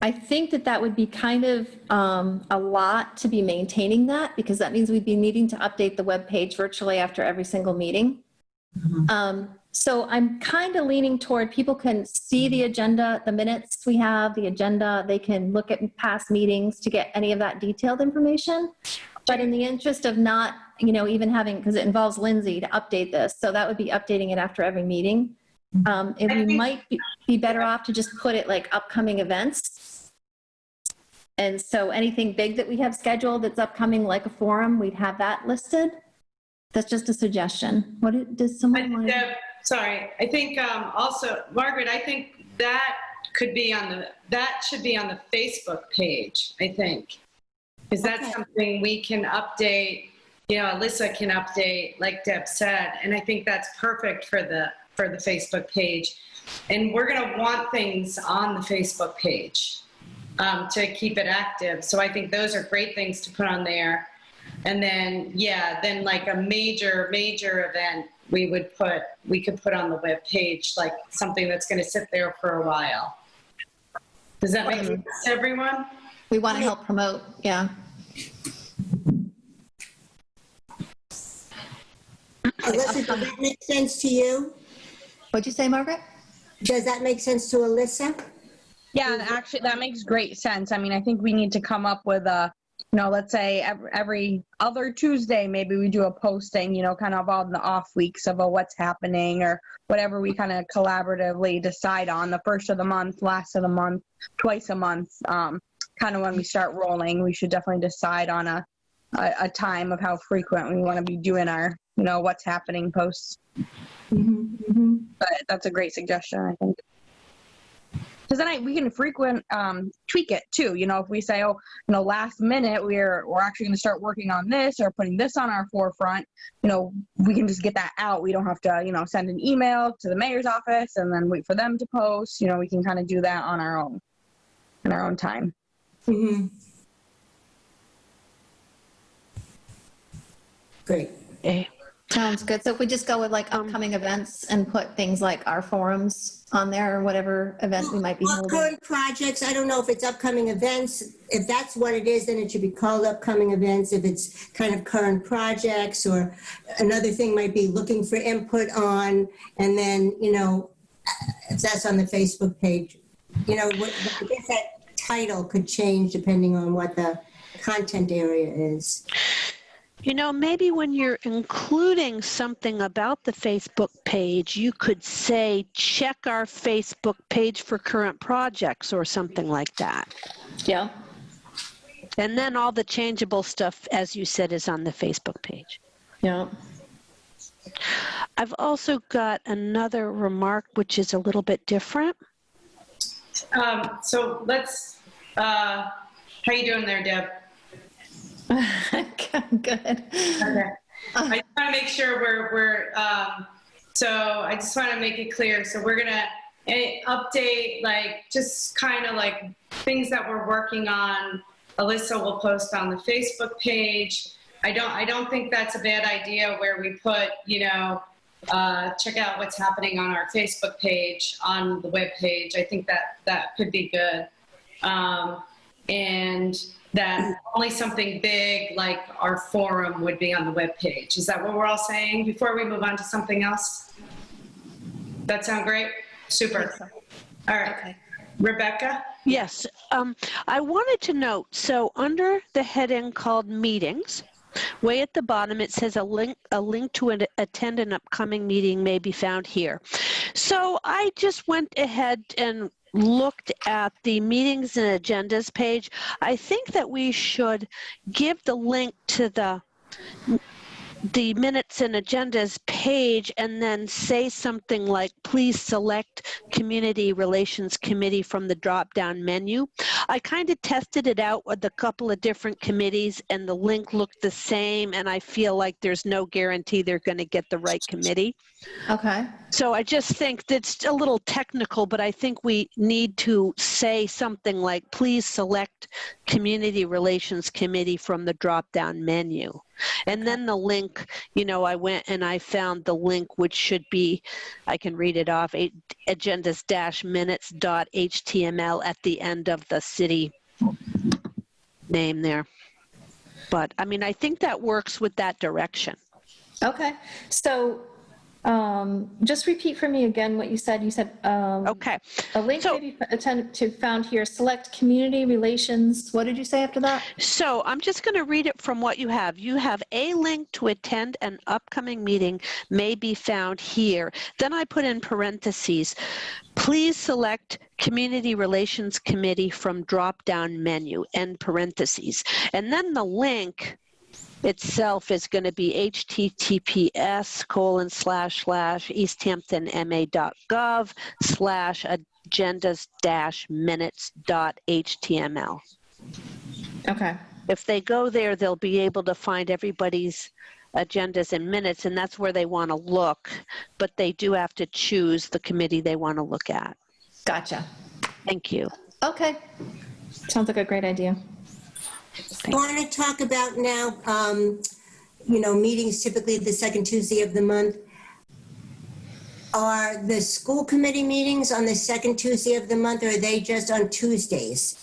I think that would be kind of a lot to be maintaining that, because that means we'd be needing to update the web page virtually after every single meeting. Mm-hmm. So I'm kind of leaning toward people can see the agenda, the minutes we have, the agenda, they can look at past meetings to get any of that detailed information. But in the interest of not, even having, because it involves Lindsay to update this, so that would be updating it after every meeting. And we might be better off to just put it like upcoming events. And so anything big that we have scheduled that's upcoming, like a forum, we'd have that listed. That's just a suggestion. Does someone want to? Sorry, I think also, Margaret, I think that should be on the Facebook page, I think. Is that something we can update, Alyssa can update, like Deb said, and I think that's perfect for the Facebook page. And we're gonna want things on the Facebook page to keep it active. So I think those are great things to put on there. And then, then like a major event we could put on the web page, like something that's gonna sit there for a while. Does that make sense to everyone? We want to help promote, yeah. Alyssa, does that make sense to you? What'd you say, Margaret? Does that make sense to Alyssa? Yeah, and actually that makes great sense. I mean, I think we need to come up with a, let's say every other Tuesday, maybe we do a posting, kind of on the off weeks of what's happening or whatever we kind of collaboratively decide on the first of the month, last of the month, twice a month. Kind of when we start rolling, we should definitely decide on a time of how frequent we want to be doing our, what's happening posts. Mm-hmm, mm-hmm. But that's a great suggestion, I think. Because then we can tweak it too. If we say, last minute we're actually going to start working on this or putting this on our forefront, we can just get that out. We don't have to, send an email to the mayor's office and then wait for them to post. We can kind of do that on our own, in our own time. Mm-hmm. Great. Okay. Sounds good. So if we just go with like upcoming events and put things like our forums on there or whatever event we might be holding. Current projects, I don't know if it's upcoming events. If that's what it is, then it should be called upcoming events. If it's kind of current projects, or another thing might be looking for input on, and then, if that's on the Facebook page, you know, I guess that title could change depending on what the content area is. You know, maybe when you're including something about the Facebook page, you could say, check our Facebook page for current projects or something like that. Yeah. And then all the changeable stuff, as you said, is on the Facebook page. Yeah. I've also got another remark, which is a little bit different. So let's, how you doing there, Deb? Good. Okay. I just want to make sure so I just want to make it clear. So we're going to update, like, just kind of like things that we're working on. Alyssa will post on the Facebook page. I don't think that's a bad idea where we put, you know, check out what's happening on our Facebook page, on the web page. I think that could be good. And that only something big like our forum would be on the web page. Is that what we're all saying before we move on to something else? That sound great? Super. All right. Okay. Rebecca? Yes. I wanted to note, so under the heading called meetings, way at the bottom, it says a link to attend an upcoming meeting may be found here. So I just went ahead and looked at the meetings and agendas page. I think that we should give the link to the minutes and agendas page and then say something like, please select Community Relations Committee from the drop-down menu. I kind of tested it out with a couple of different committees and the link looked the same, and I feel like there's no guarantee they're going to get the right committee. Okay. So I just think that's a little technical, but I think we need to say something like, please select Community Relations Committee from the drop-down menu. And then the link, you know, I went and I found the link, which should be, I can read it off, agendas-minutes.html at the end of the city name there. But, I mean, I think that works with that direction. Okay. So just repeat for me again what you said. You said okay. A link may be found here. Select Community Relations. What did you say after that? So I'm just going to read it from what you have. You have a link to attend an upcoming meeting may be found here. Then I put in parentheses, please select Community Relations Committee from drop-down menu, end parentheses. And then the link itself is going to be https://easthamptonma.gov/agendas-minutes.html. Okay. If they go there, they'll be able to find everybody's agendas and minutes, and that's where they want to look, but they do have to choose the committee they want to look at. Gotcha. Thank you. Okay. Sounds like a great idea. I want to talk about now, you know, meetings typically the second Tuesday of the month. Are the school committee meetings on the second Tuesday of the month, or are they just on Tuesdays?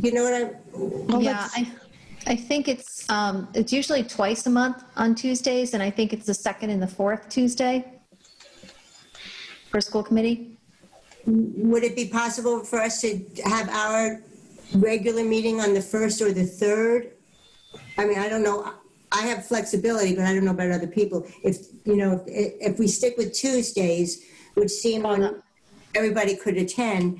You know what I think it's usually twice a month on Tuesdays, and I think it's the second and the fourth Tuesday for school committee. Would it be possible for us to have our regular meeting on the first or the third? I mean, I don't know. I have flexibility, but I don't know about other people. If, you know, if we stick with Tuesdays, which seem when everybody could attend,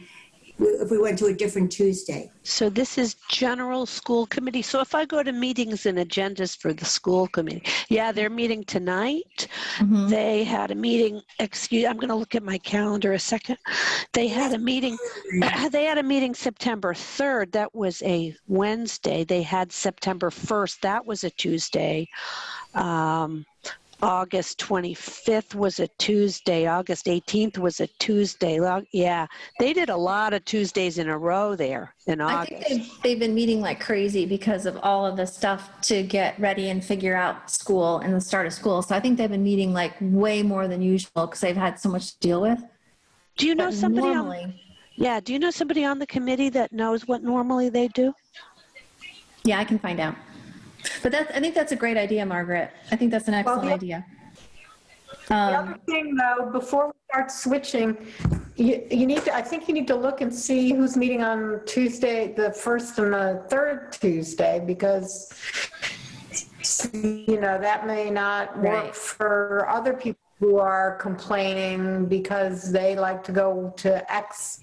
if we went to a different Tuesday. So this is general school committee. So if I go to meetings and agendas for the school committee, yeah, they're meeting tonight. Mm-hmm. They had a meeting, I'm going to look at my calendar a second. They had a meeting September 3rd. That was a Wednesday. They had September 1st. That was a Tuesday. August 25th was a Tuesday. August 18th was a Tuesday. Yeah, they did a lot of Tuesdays in a row there in August. I think they've been meeting like crazy because of all of the stuff to get ready and figure out school and the start of school. So I think they've been meeting like way more than usual because they've had so much to deal with. Do you know somebody do you know somebody on the committee that knows what normally they do? Yeah, I can find out. But I think that's a great idea, Margaret. I think that's an excellent idea. The other thing, though, before we start switching, you need to, I think you need to look and see who's meeting on Tuesday, the first and the third Tuesday, because, that may not work Right. for other people who are complaining because they like to go to X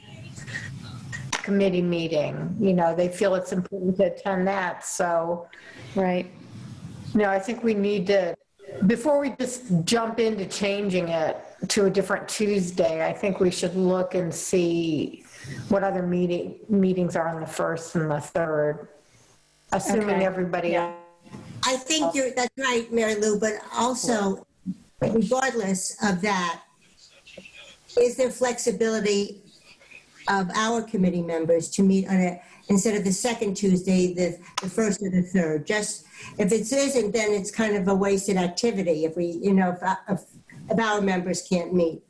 committee meeting. They feel it's important to attend that. So, Right. I think we need to, before we just jump into changing it to a different Tuesday, I think we should look and see what other meetings are on the first and the third, assuming Okay. everybody. Yeah. I think that's right, Mary Lou, but also, regardless of that, is there flexibility of our committee members to meet on it instead of the second Tuesday, the first or the third? Just, if it isn't, then it's kind of a wasted activity if we, if our members can't meet.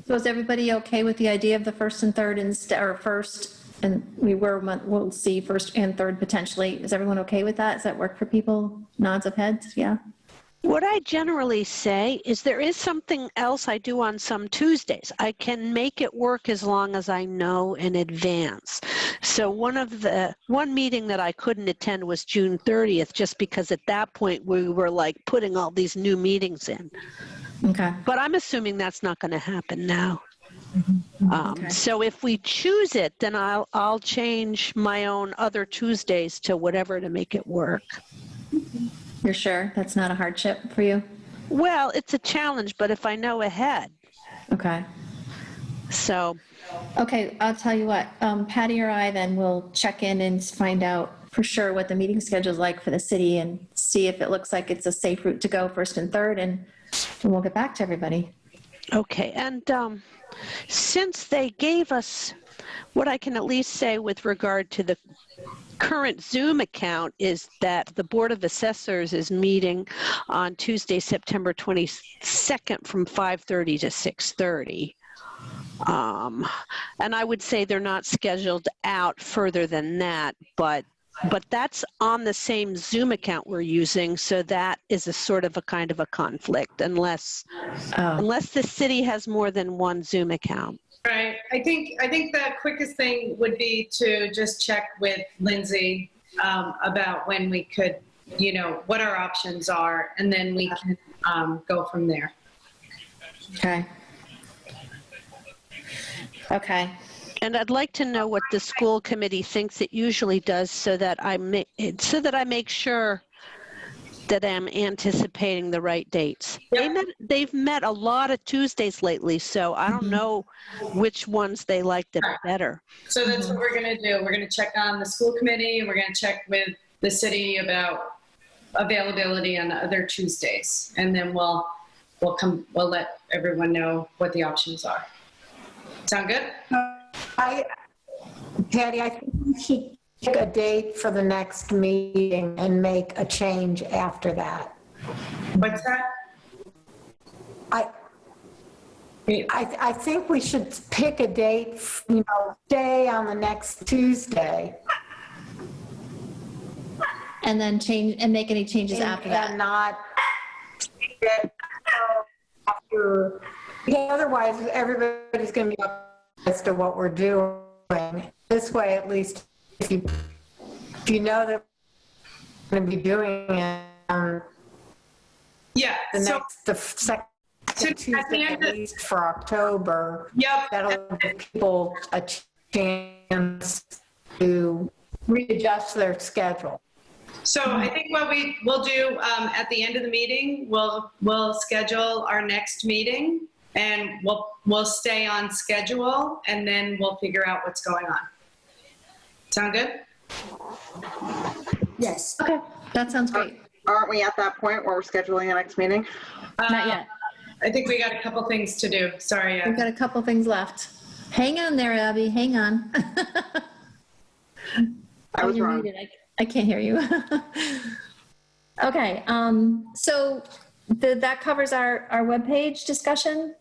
So is everybody okay with the idea of the first and third or first, and we'll see first and third potentially. Is everyone okay with that? Does that work for people? Nods of heads? Yeah. What I generally say is there is something else I do on some Tuesdays. I can make it work as long as I know in advance. So one meeting that I couldn't attend was June 30th, just because at that point we were like putting all these new meetings in. Okay. But I'm assuming that's not going to happen now. Okay. So if we choose it, then I'll change my own other Tuesdays to whatever to make it work. You're sure that's not a hardship for you? Well, it's a challenge, but if I know ahead. Okay. So. Okay, I'll tell you what, Patty or I then will check in and find out for sure what the meeting schedule is like for the city and see if it looks like it's a safe route to go first and third, and we'll get back to everybody. Okay, and since they gave us, what I can at least say with regard to the current Zoom account is that the Board of Assessors is meeting on Tuesday, September 22nd from 5:30 to 6:30. And I would say they're not scheduled out further than that, but that's on the same Zoom account we're using, so that is a sort of a kind of a conflict unless the city has more than one Zoom account. Right. I think the quickest thing would be to just check with Lindsay about when we could, what our options are, and then we can go from there. Okay. Okay. And I'd like to know what the school committee thinks it usually does, so that I make sure that I'm anticipating the right dates. Yep. They've met a lot of Tuesdays lately, so I don't know which ones they like the better. So that's what we're going to do. We're going to check on the school committee, and we're going to check with the city about availability on the other Tuesdays, and then we'll let everyone know what the options are. Sound good? Patty, I think we should pick a date for the next meeting and make a change after that. What's that? I think we should pick a date, stay on the next Tuesday. And then change and make any changes after that. And not after, because otherwise everybody's going to be up as to what we're doing. This way, at least, if you know that we're going to be doing it the second Tuesday at least for October, that'll give people a chance to readjust their schedule. So I think what we'll do at the end of the meeting, we'll schedule our next meeting, and we'll stay on schedule, and then we'll figure out what's going on. Sound good? Yes. Okay, that sounds great. Aren't we at that point where we're scheduling the next meeting? Not yet. I think we got a couple things to do. Sorry. We've got a couple things left. Hang on there, Abby. Hang on. I was wrong. Muted. I can't hear you. Okay. So that covers our webpage discussion.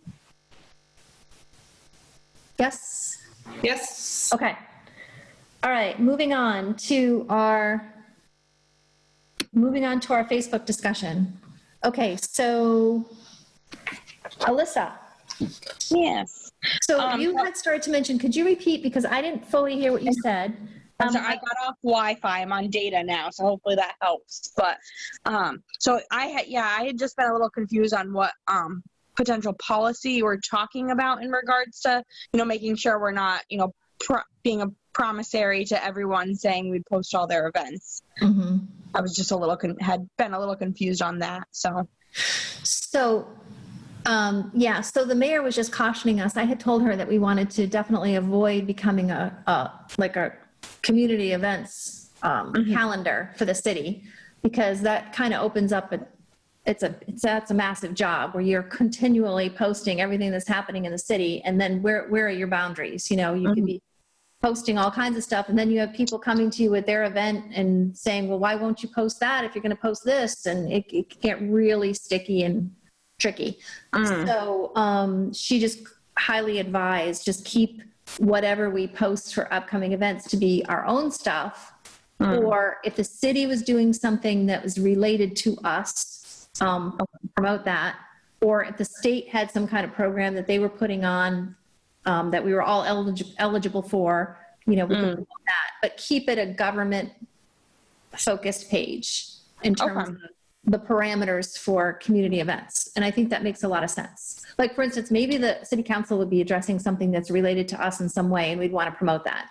Yes. Yes. Okay. All right. Moving on to our Facebook discussion. Okay. So, Alyssa. Yes. So you had started to mention, could you repeat, because I didn't fully hear what you said. I'm sorry, I got off Wi-Fi. I'm on data now, so hopefully that helps. But so I had just been a little confused on what potential policy we're talking about in regards to, making sure we're not, being a promissory to everyone saying we post all their events. Mm-hmm. I was just had been a little confused on that. So so the mayor was just cautioning us. I had told her that we wanted to definitely avoid becoming a community events calendar for the city, because that kind of opens up that's a massive job where you're continually posting everything that's happening in the city, and then where are your boundaries? You could be posting all kinds of stuff, and then you have people coming to you with their event and saying, well, why won't you post that if you're going to post this? And it can get really sticky and tricky. So she just highly advised, just keep whatever we post for upcoming events to be our own stuff. Or if the city was doing something that was related to us, promote that. Or if the state had some kind of program that they were putting on that we were all eligible for, we can promote that, but keep it a government focused page in terms of the parameters for community events. And I think that makes a lot of sense. Like, for instance, maybe the city council would be addressing something that's related to us in some way, and we'd want to promote that.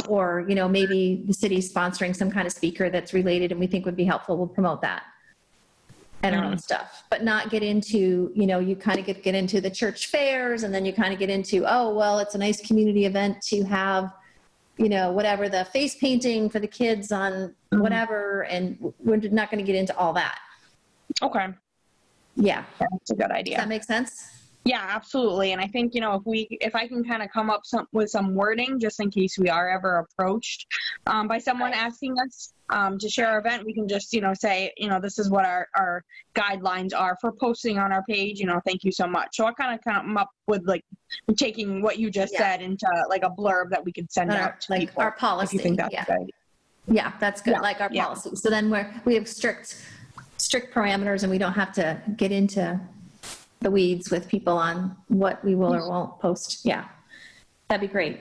Or, maybe the city's sponsoring some kind of speaker that's related and we think would be helpful, we'll promote that. And our own stuff, but not get into, you kind of get into the church fairs, and then you kind of get into, oh, well, it's a nice community event to have, whatever, the face painting for the kids on whatever, and we're not going to get into all that. Okay. Yeah. That's a good idea. Does that make sense? Yeah, absolutely. And I think, if I can kind of come up with some wording, just in case we are ever approached by someone asking us to share our event, we can just, say, this is what our guidelines are for posting on our page, thank you so much. So I'll kind of come up with taking what you just said into a blurb that we could send out to people. Our policy. If you think that's good. Yeah, that's good. Like our policy. So then we have strict parameters, and we don't have to get into the weeds with people on what we will or won't post. Yeah, that'd be great.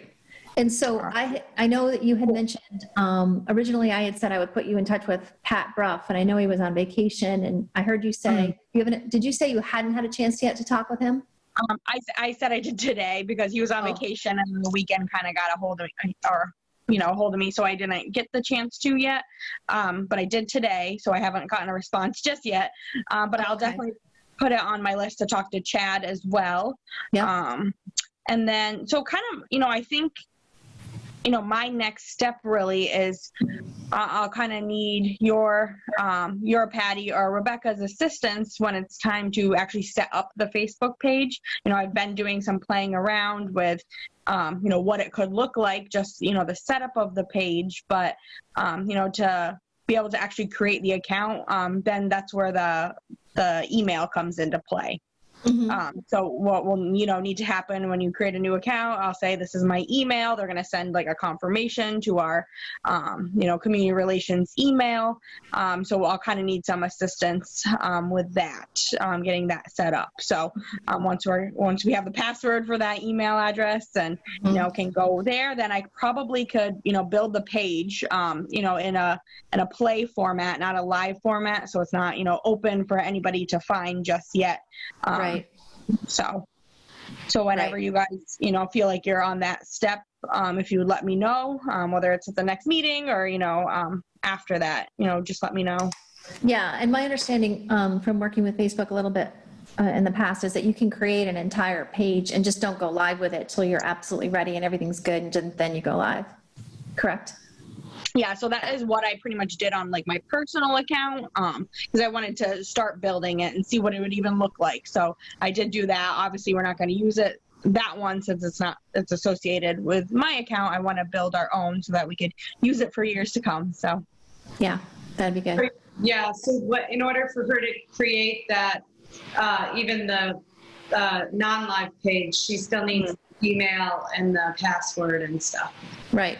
And so I know that you had mentioned, originally I had said I would put you in touch with Pat Bruff, and I know he was on vacation, and I heard you say, did you say you hadn't had a chance yet to talk with him? I said I did today because he was on vacation, and the weekend kind of got a hold of me, so I didn't get the chance to yet. But I did today, so I haven't gotten a response just yet. But I'll definitely put it on my list to talk to Chad as well. Yeah. And then, so kind of, I think, my next step really is I'll kind of need your Patty or Rebecca's assistance when it's time to actually set up the Facebook page. I've been doing some playing around with, what it could look like, just, the setup of the page, but, to be able to actually create the account, then that's where the email comes into play. So what will need to happen when you create a new account, I'll say this is my email. They're going to send a confirmation to our community relations email. So I'll kind of need some assistance with that, getting that set up. So once we have the password for that email address and can go there, then I probably could build the page in a play format, not a live format, so it's not open for anybody to find just yet. Right. So whenever you guys, feel like you're on that step, if you would let me know, whether it's at the next meeting or, after that, just let me know. Yeah. And my understanding from working with Facebook a little bit in the past is that you can create an entire page and just don't go live with it till you're absolutely ready and everything's good, and then you go live. Correct? Yeah, so that is what I pretty much did on my personal account, because I wanted to start building it and see what it would even look like. So I did do that. Obviously, we're not going to use that one since it's associated with my account. I want to build our own so that we could use it for years to come. So yeah, that'd be good. Yeah. So in order for her to create that, even the non-live page, she still needs email and the password and stuff. Right.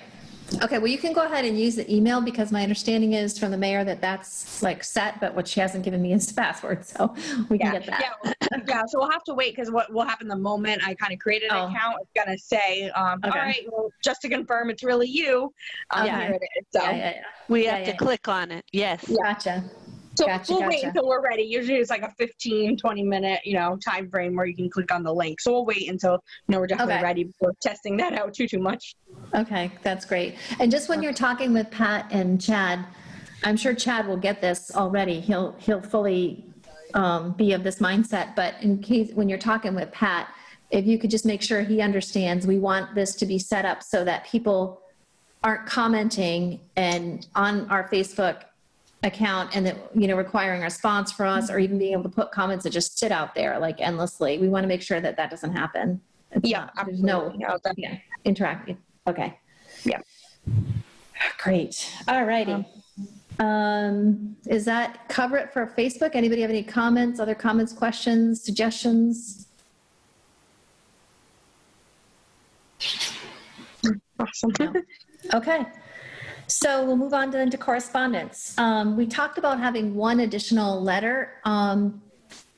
Okay, well, you can go ahead and use the email because my understanding is from the mayor that that's like set, but what she hasn't given me is the password, so we can get that. Yeah, so we'll have to wait because what will happen the moment I kind of created an account, it's going to say, all right, well, just to confirm it's really you, here it is. So we have to click on it. Yes. Gotcha. So we'll wait until we're ready. Usually it's like a 15, 20-minute, time frame where you can click on the link. So we'll wait until we're definitely ready before testing that out too much. Okay, that's great. And just when you're talking with Pat and Chad, I'm sure Chad will get this already. He'll fully be of this mindset. But in case when you're talking with Pat, if you could just make sure he understands, we want this to be set up so that people aren't commenting and on our Facebook account and that, requiring a response from us or even being able to put comments that just sit out there like endlessly. We want to make sure that that doesn't happen. There's no interacting. Okay. Yeah. Great. All righty. Is that cover it for Facebook? Anybody have any comments, other comments, questions, suggestions? Awesome. No. Okay. So we'll move on then to correspondence. We talked about having one additional letter,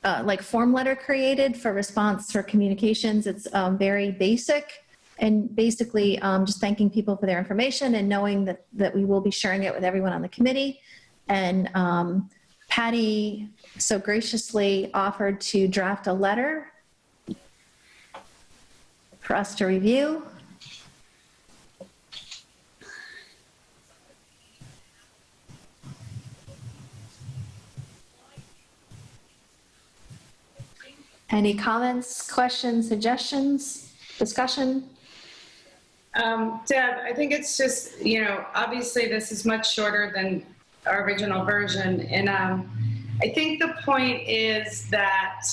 like form letter created for response for communications. It's very basic and basically just thanking people for their information and knowing that we will be sharing it with everyone on the committee. And Patty so graciously offered to draft a letter for us to review. Any comments, questions, suggestions, discussion? Deb, I think it's just, obviously this is much shorter than our original version. And I think the point is that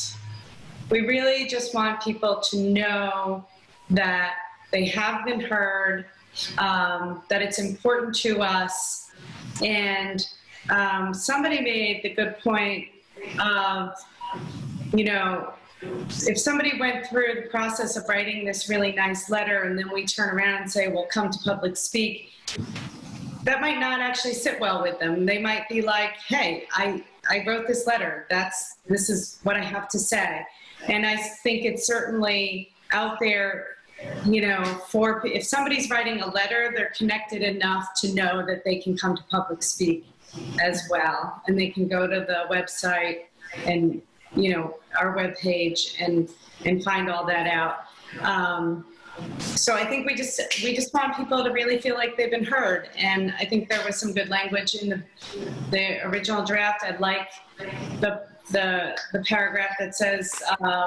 we really just want people to know that they have been heard, that it's important to us. And somebody made the good point of, if somebody went through the process of writing this really nice letter and then we turn around and say, well, come to public speak, that might not actually sit well with them. They might be like, hey, I wrote this letter. This is what I have to say. And I think it's certainly out there, if somebody's writing a letter, they're connected enough to know that they can come to public speak as well. And they can go to the website and our webpage and find all that out. So I think we just want people to really feel like they've been heard. And I think there was some good language in the original draft. I like the paragraph that says,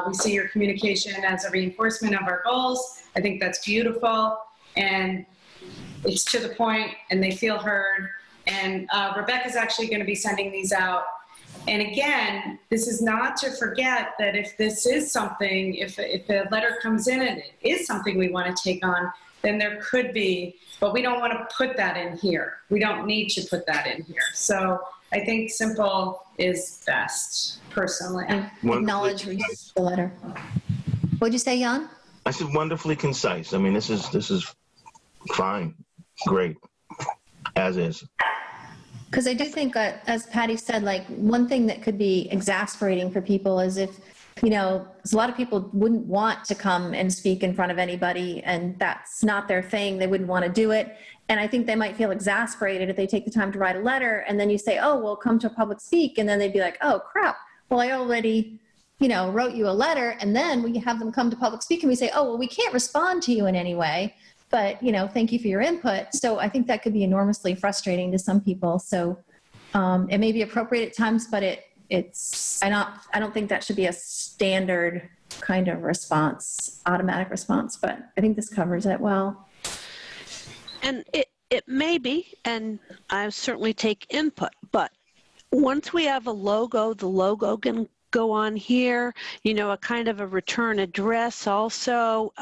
we see your communication as a reinforcement of our goals. I think that's beautiful. And it's to the point and they feel heard. And Rebecca's actually going to be sending these out. And again, this is not to forget that if this is something, if a letter comes in and it is something we want to take on, then there could be, but we don't want to put that in here. We don't need to put that in here. So I think simple is best, personally. Acknowledge the letter. What'd you say, Jan? I said wonderfully concise. I mean, this is fine, great, as is. Because I do think, as Patty said, like one thing that could be exasperating for people is if, a lot of people wouldn't want to come and speak in front of anybody and that's not their thing. They wouldn't want to do it. And I think they might feel exasperated if they take the time to write a letter and then you say, oh, well, come to a public speak. And then they'd be like, oh, crap. Well, I already, wrote you a letter. And then we have them come to public speak and we say, oh, well, we can't respond to you in any way. But, thank you for your input. So I think that could be enormously frustrating to some people. So it may be appropriate at times, but I don't think that should be a standard kind of response, automatic response. But I think this covers it well. And it may be, and I certainly take input, but once we have a logo, the logo can go on here, a kind of a return address also,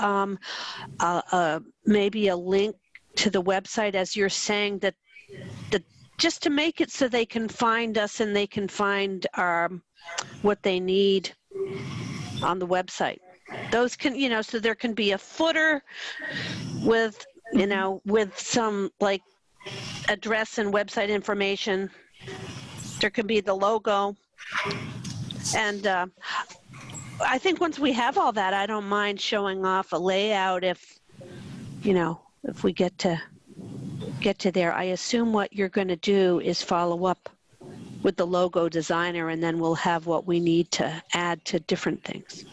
maybe a link to the website as you're saying that just to make it so they can find us and they can find what they need on the website. Those can, so there can be a footer with, you know, with some like address and website information. There can be the logo. And I think once we have all that, I don't mind showing off a layout if, you know, if we get to there. I assume what you're going to do is follow up with the logo designer, and then we'll have what we need to add to different things.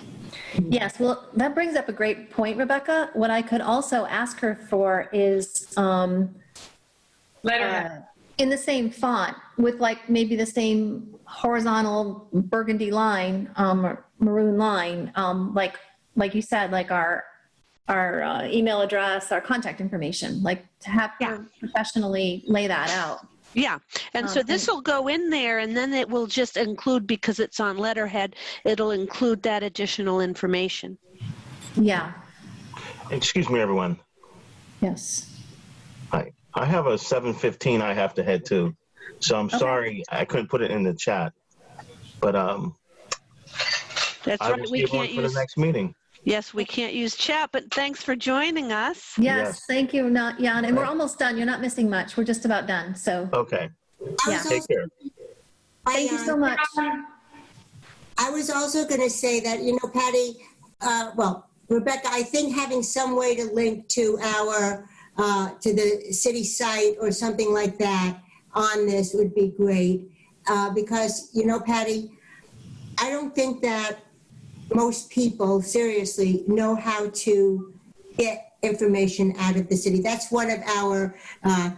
Yes, well, that brings up a great point, Rebecca. What I could also ask her for is Letterhead. in the same font with like maybe the same horizontal burgundy line, or maroon line, like you said, like our email address, our contact information, like to have her professionally lay that out. Yeah, and so this will go in there, and then it will just include, because it's on letterhead, it'll include that additional information. Yeah. Excuse me, everyone. Yes. Hi. I have a 7:15 I have to head to, so I'm sorry I couldn't put it in the chat. But that's I right. will We see can't everyone for the next meeting. Yes, we can't use chat, but thanks for joining us. Yes. Thank you, Jan. And we're almost done. You're not missing much. We're just about done. So. Okay. Yeah. Take care. Thank you so much. I was also going to say that, you know, Patty, Rebecca, I think having some way to link to our, to the city site or something like that on this would be great. Because, you know, Patty, I don't think that most people seriously know how to get information out of the city. That's one of our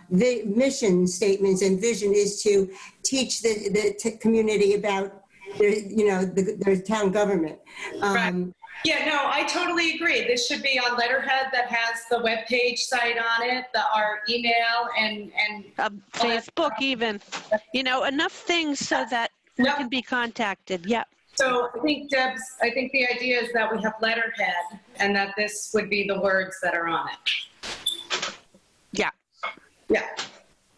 mission statements and vision, is to teach the community about their town government. Right. Yeah, no, I totally agree. This should be on letterhead that has the webpage site on it, our email, and Facebook even. You know, enough things so that we can be contacted. Yep. So I think, Debs, the idea is that we have letterhead and that this would be the words that are on it. Yeah. Yeah.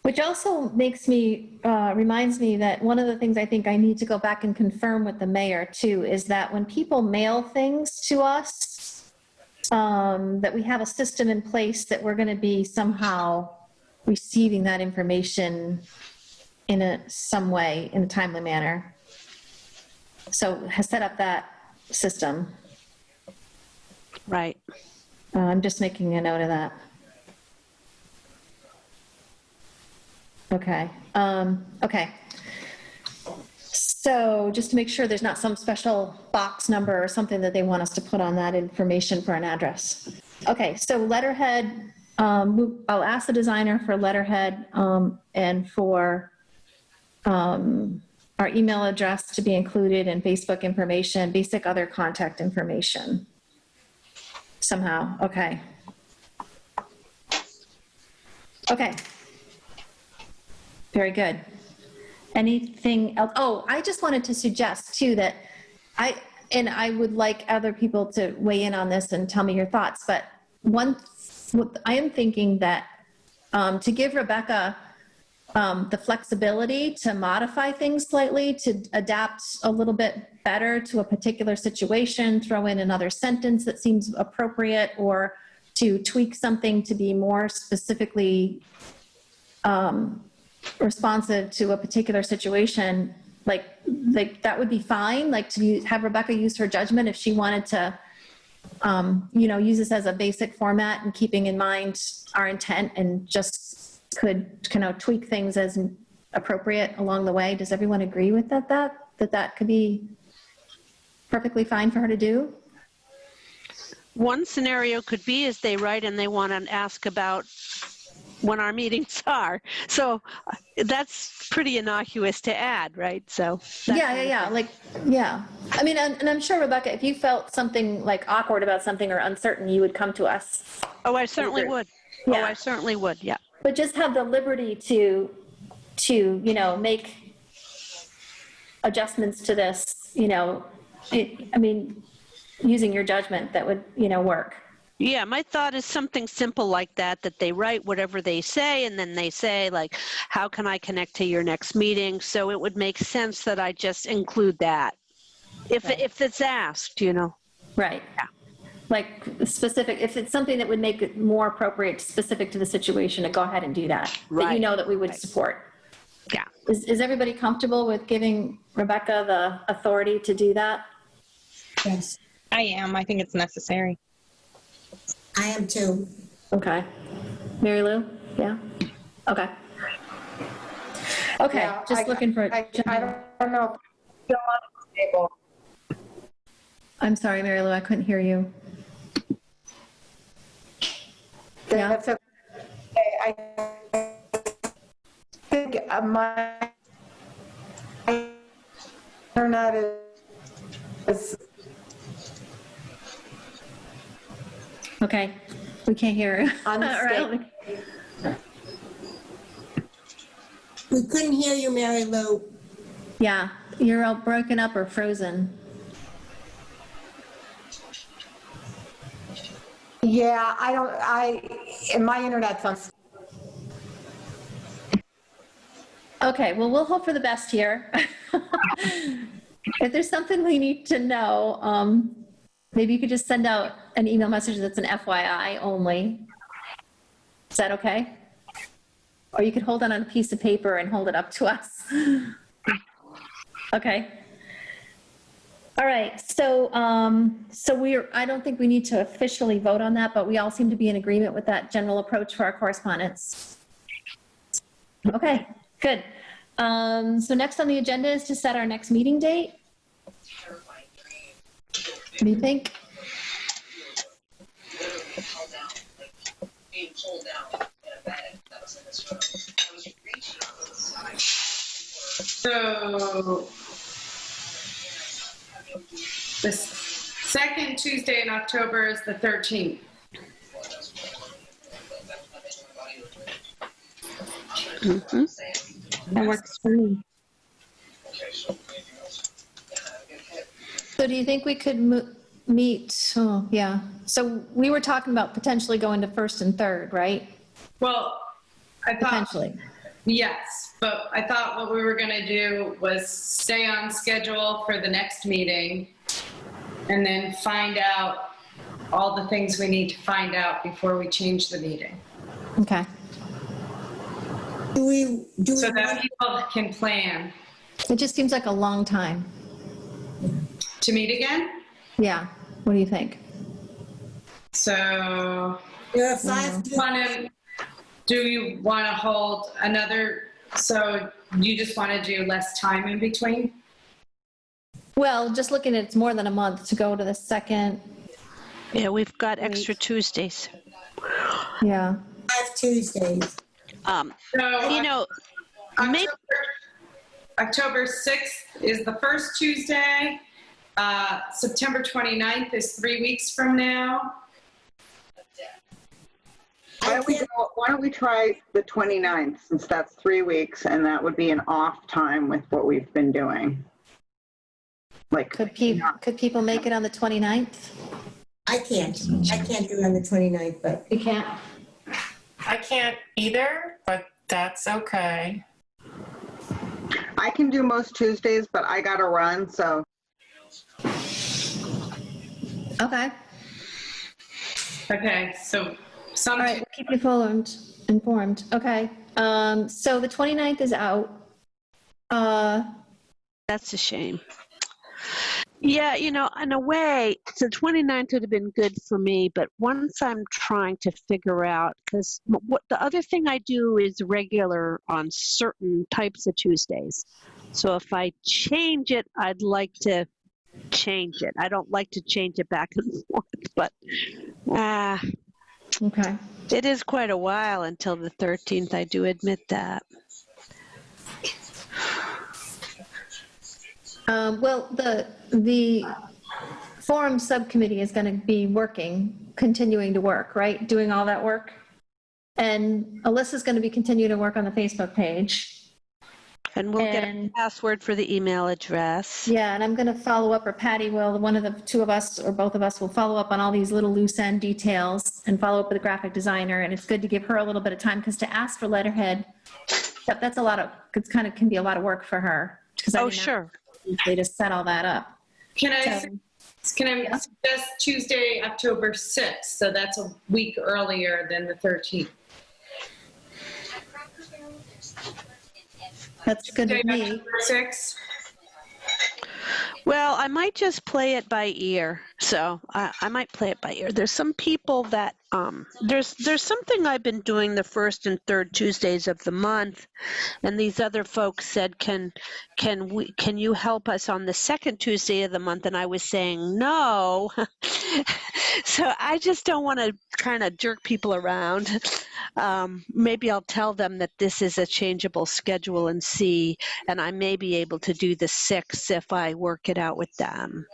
Which also makes me, reminds me that one of the things I think I need to go back and confirm with the mayor too, is that when people mail things to us, that we have a system in place that we're going to be somehow receiving that information in some way, in a timely manner. So has set up that system. Right. I'm just making a note of that. Okay. Okay. So just to make sure there's not some special box number or something that they want us to put on that information for an address. Okay. So letterhead, I'll ask the designer for letterhead and for our email address to be included, and Facebook information, basic other contact information somehow. Okay. Okay. Very good. Anything else? Oh, I just wanted to suggest too that I would like other people to weigh in on this and tell me your thoughts, but I am thinking that to give Rebecca the flexibility to modify things slightly, to adapt a little bit better to a particular situation, throw in another sentence that seems appropriate, or to tweak something to be more specifically responsive to a particular situation, like that would be fine. Like to have Rebecca use her judgment if she wanted to, use this as a basic format and keeping in mind our intent, and just could kind of tweak things as appropriate along the way. Does everyone agree with that could be perfectly fine for her to do? One scenario could be is they write and they want to ask about when our meetings are. So that's pretty innocuous to add, right? So Yeah. I mean, and I'm sure, Rebecca, if you felt something like awkward about something or uncertain, you would come to us. Oh, I certainly would. Yeah. Oh, I certainly would. Yeah. But just have the liberty to make adjustments to this, using your judgment that would, work. Yeah, my thought is something simple like that they write whatever they say, and then they say, like, how can I connect to your next meeting? So it would make sense that I just include that if it's asked, Right. Yeah. like specific, if it's something that would make it more appropriate, specific to the situation, to go ahead and do that. That you Right. know that we would support. Yeah. Is everybody comfortable with giving Rebecca the authority to do that? Yes, I am. I think it's necessary. I am too. Okay. Mary Lou? Yeah? Okay. Okay, Yeah, just looking for, I don't know. Still unstable. I'm sorry, Mary Lou, I couldn't hear you. Yeah. That's okay. I think my internet is Okay, we can't hear you. All unstable. right. We couldn't hear you, Mary Lou. Yeah, you're all broken up or frozen. Yeah, and my internet's unstable. Okay, well, we'll hope for the best here. If there's something we need to know, maybe you could just send out an email message that's an FYI only. Is that okay? Or you could hold it on a piece of paper and hold it up to us. Okay. All right, so I don't think we need to officially vote on that, but we all seem to be in agreement with that general approach for our correspondence. Okay, good. So next on the agenda is to set our next meeting date. What do you think? So the second Tuesday in October is the 13th. That works for me. So do you think we could meet? Oh, yeah. So we were talking about potentially going to first and third, right? Well, I thought, Potentially. yes, but I thought what we were going to do was stay on schedule for the next meeting and then find out all the things we need to find out before we change the meeting. Okay. Do we So that people can plan It just seems like a long time. to meet again. Yeah. What do you think? So there are 5 do you want to hold another, so you just want to do less time in between? Well, just looking at it's more than a month to go to the second. Yeah, we've got extra Tuesdays. Yeah. 5 Tuesdays. So, You know, maybe October 6th is the first Tuesday. September 29th is 3 weeks from now. Why don't we try the 29th, since that's 3 weeks, and that would be an off time with what we've been doing. Like, Could people make it on the 29th? I can't do it on the 29th, but You can't. I can't either, but that's okay. I can do most Tuesdays, but I gotta run, so. Okay. Okay, so All right, we'll keep you informed. Okay. So the 29th is out. that's a shame. Yeah, you know, in a way, the 29th would have been good for me, but once I'm trying to figure out, because what the other thing I do is regular on certain types of Tuesdays. So if I change it, I'd like to change it. I don't like to change it back and forth, but Okay. it is quite a while until the 13th. I do admit that. Well, the forum subcommittee is going to be continuing to work, right? Doing all that work. And Alyssa's going to be continuing to work on the Facebook page. And we'll get a password for the email address. Yeah, and I'm going to follow up, or Patty will, one of the two of us, or both of us will follow up on all these little loose end details and follow up with the graphic designer. And it's good to give her a little bit of time, because to ask for letterhead, that's a lot of, it kind of can be a lot of work for her. Oh, sure. They just set all that up. can I So- say Can I suggest Tuesday, October 6th? So that's a week earlier than the 13th. That's good with me. October 6th. Well, I might just play it by ear. So I might play it by ear. There's some people that there's something I've been doing the first and third Tuesdays of the month, and these other folks said, can you help us on the second Tuesday of the month? And I was saying no. So I just don't want to kind of jerk people around. Maybe I'll tell them that this is a changeable schedule and see, and I may be able to do the 6th if I work it out with them.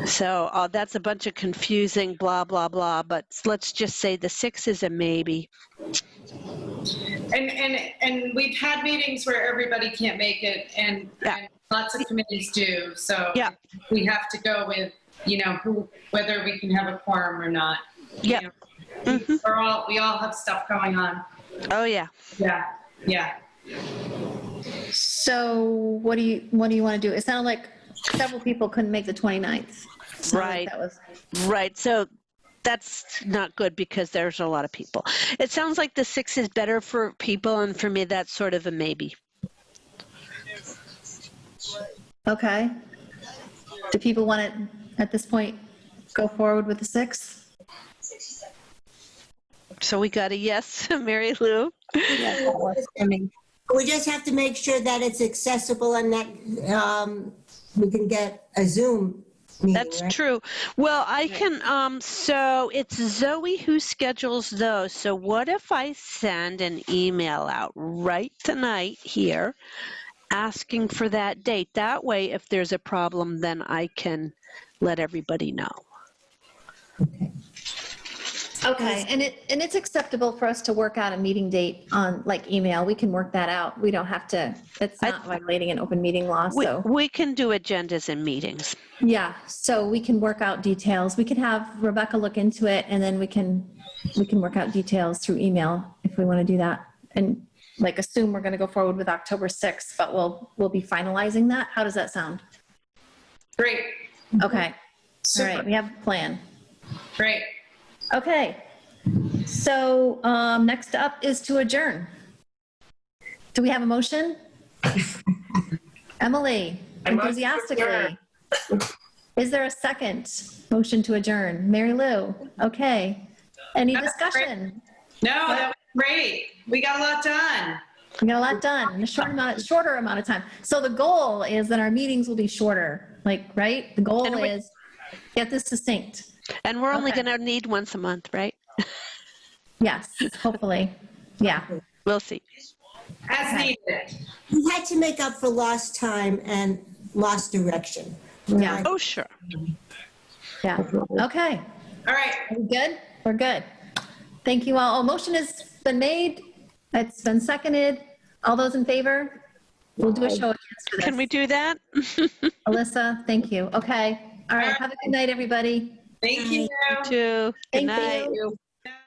So that's a bunch of confusing blah, blah, blah, but let's just say the 6th is a maybe. And we've had meetings where everybody can't make it, and lots of committees do. So we have to go with, whether we can have a quorum or not. Yeah. We all have stuff going on. Oh, yeah. Yeah. So what do you want to do? It sounded like several people couldn't make the 29th. Right. Right. So that's not good because there's a lot of people. It sounds like the 6th is better for people, and for me, that's sort of a maybe. Okay. Do people want to, at this point, go forward with the 6th? So we got a yes, Mary Lou. We just have to make sure that it's accessible and that we can get a Zoom meeting. That's right? true. Well, I can, so it's Zoe who schedules those. So what if I send an email out right tonight here asking for that date? That way, if there's a problem, then I can let everybody know. Okay, and it's acceptable for us to work out a meeting date on email. We can work that out. We don't have to, it's not violating an open meeting law, so. We can do agendas and meetings. Yeah, so we can work out details. We can have Rebecca look into it, and then we can work out details through email if we want to do that. And assume we're going to go forward with October 6th, but we'll be finalizing that. How does that sound? Great. Okay. Super. All right, we have a plan. Great. Okay, so next up is to adjourn. Do we have a motion? Emily, enthusiastically. Is there a second motion to adjourn? Mary Lou, okay. Any discussion? No, that was great. We got a lot done. We got a lot done in a shorter amount of time. So the goal is that our meetings will be shorter, right? The goal is get this succinct. And we're only going to need once a month, right? Yes, hopefully. Yeah. We'll see. As needed. We had to make up for lost time and lost direction. Yeah. Oh, sure. Yeah. Okay. All right. Are we good? We're good. Thank you all. Motion has been made. It's been seconded. All those in favor? We'll do a show of hands for this. Can we do that? Alyssa, thank you. Okay. All right. Have a good night, everybody. Thank you. You too. Good Thank night. you.